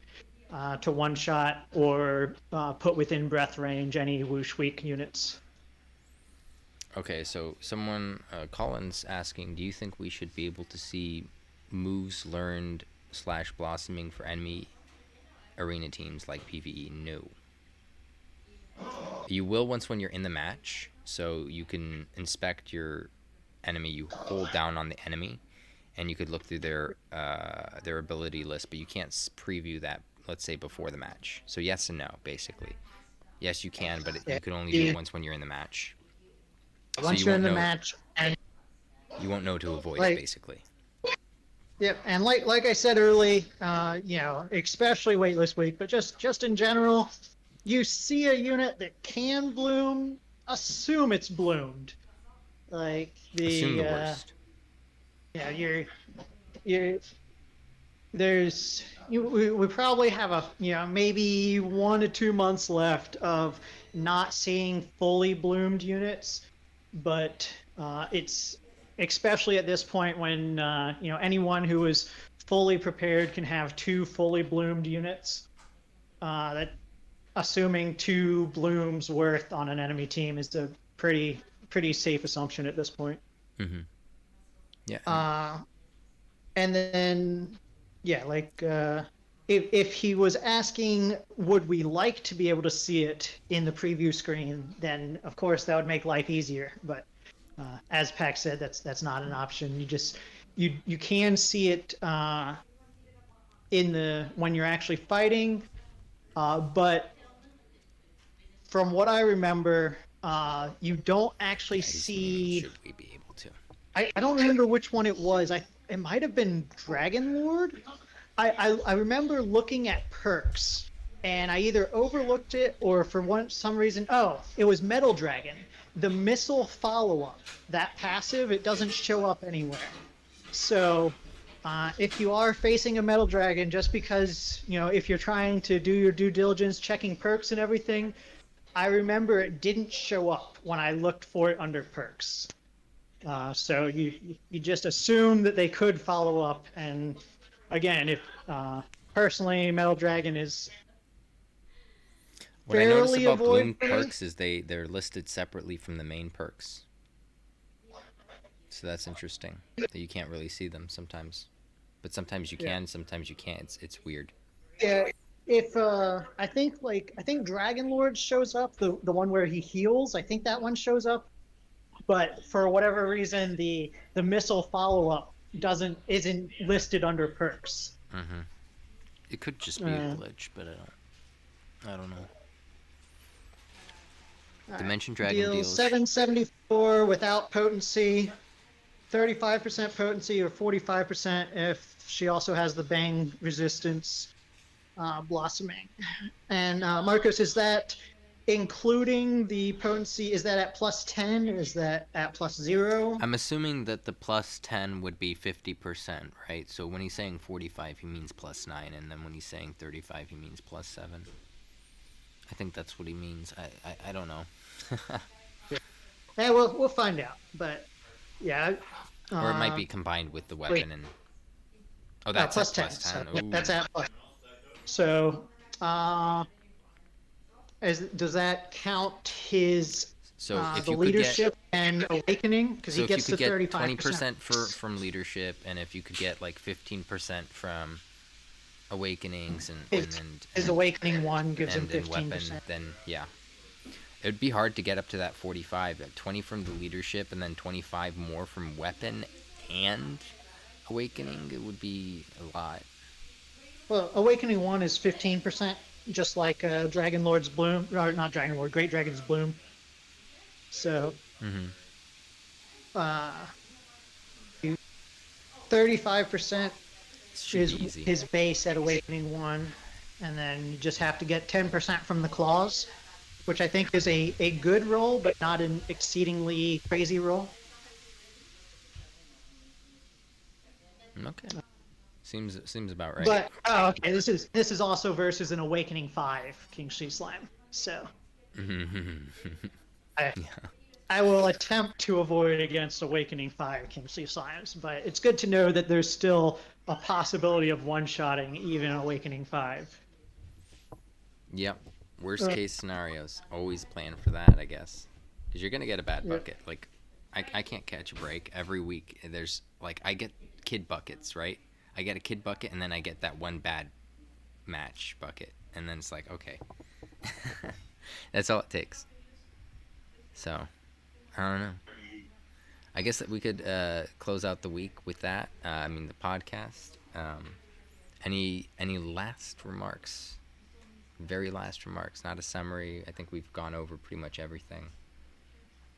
to one shot or put within breath range any whoosh weak units. Okay, so someone, Colin's asking, do you think we should be able to see moves learned / blossoming for enemy arena teams like PvE? No. You will once when you're in the match, so you can inspect your enemy. You hold down on the enemy, and you could look through their ability list, but you can't preview that, let's say, before the match. So yes and no, basically. Yes, you can, but you can only do it once when you're in the match. Once you're in the match, and you won't know to avoid it, basically. Yep, and like I said early, especially Weightless Week, but just in general, you see a unit that can bloom, assume it's bloomed. Like assume the worst. Yeah, we probably have maybe 1 to 2 months left of not seeing fully bloomed units, but it's especially at this point when anyone who is fully prepared can have 2 fully bloomed units. That assuming 2 blooms worth on an enemy team is a pretty safe assumption at this point. Mm-hmm. Yeah. And then if he was asking, would we like to be able to see it in the preview screen, then of course that would make life easier. But as Pac said, that's not an option. You can see it when you're actually fighting, but from what I remember, you don't actually see. Should we be able to? I don't remember which one it was. It might have been Dragon Lord. I remember looking at perks, and I either overlooked it or for some reason, it was Metal Dragon. The missile follow-up, that passive, it doesn't show up anywhere. So if you are facing a Metal Dragon, just because, if you're trying to do your due diligence, checking perks and everything, I remember it didn't show up when I looked for it under perks. So you just assume that they could follow up, and again, if personally Metal Dragon is what I noticed about bloom avoidable. perks is they're listed separately from the main perks, so that's interesting that you can't really see them sometimes, but sometimes you can, sometimes you can't. It's weird. Yeah, if I think Dragon Lord shows up, the one where he heals. I think that one shows up, but for whatever reason, the missile follow up isn't listed under perks. Mm-hmm. It could just be a glitch, but I don't know. Dimension Dragon deals 774 without potency, 35% potency or 45% if she also has the bang resistance, blossoming. And Marcos, is that including the potency? Is that at +10? Is that at +0? I'm assuming that the +10 would be 50%, right? So when he's saying 45, he means +9, and then when he's saying 35, he means +7. I think that's what he means. I don't know. Yeah, we'll find out. But yeah. Or it might be combined with the weapon and. Oh, that's at +10. So, yeah, that's at +10. So, does that count his if the you leadership and awakening? Because he gets to 35%. 20% from leadership, and if you could get like 15% from awakenings and his awakening one gives him 15%. Weapon, then yeah, it would be hard to get up to that 45. 20 from the leadership and then 25 more from weapon and awakening. It would be a lot. Well, awakening 1 is 15%, just like Dragon Lord's Bloom, or not Dragon Lord, Great Dragon's Bloom. So, 35% is his base at awakening 1, and then you just have to get 10% from the claws, which I think is a good roll, but not an exceedingly crazy roll. Okay. Seems about right. But okay, this is also versus an awakening 5 King She Slime. So I will attempt to avoid against awakening 5 King She Slimes, but it's good to know that there's still a possibility of one-shotting even awakening 5. Yep. Worst case scenarios. Always plan for that, I guess. Because you're gonna get a bad bucket. Like I can't catch a break every week. There's like I get kid buckets, right? I get a kid bucket, and then I get that one bad match bucket, and then it's like, okay, that's all it takes. So, I don't know. I guess that we could close out the week with that. The podcast. Any last remarks? Very last remarks, not a summary. I think we've gone over pretty much everything.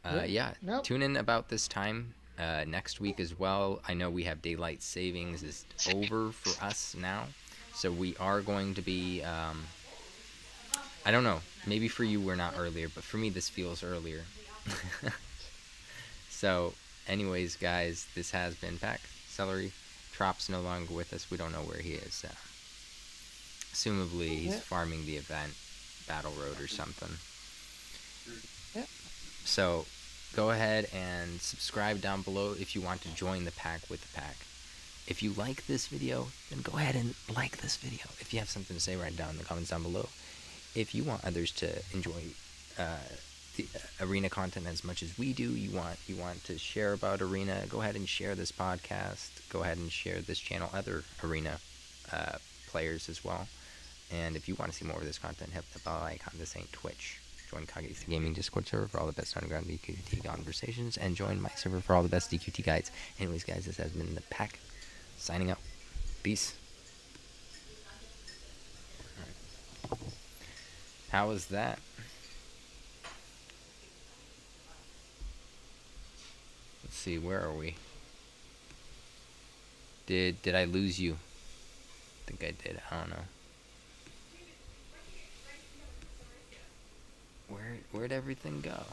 Nope. Tune in about this time. Next week as well. I know we have daylight savings is over for us now, so we are going to be I don't know, maybe for you we're not earlier, but for me this feels earlier. So anyways, guys, this has been Pack. Celery. Trop's no longer with us. We don't know where he is. Assumably he's farming the event Battle Road or something. So go ahead and subscribe down below if you want to join the pack with the pack. If you like this video, then go ahead and like this video. If you have something to say, write down in the comments down below. If you want others to enjoy the arena content as much as we do, you want to share about arena, go ahead and share this podcast. Go ahead and share this channel, other arena players as well. And if you want to see more of this content, hit the bell icon. This ain't Twitch. Join Kage's Gaming Discord server for all the best underground DQT conversations, and join my server for all the best DQT guides. Anyways, guys, this has been the pack. Signing out. Peace. All right. How was that? Let's see, where are we? Did I lose you? I think I did. I don't know. Where'd everything go?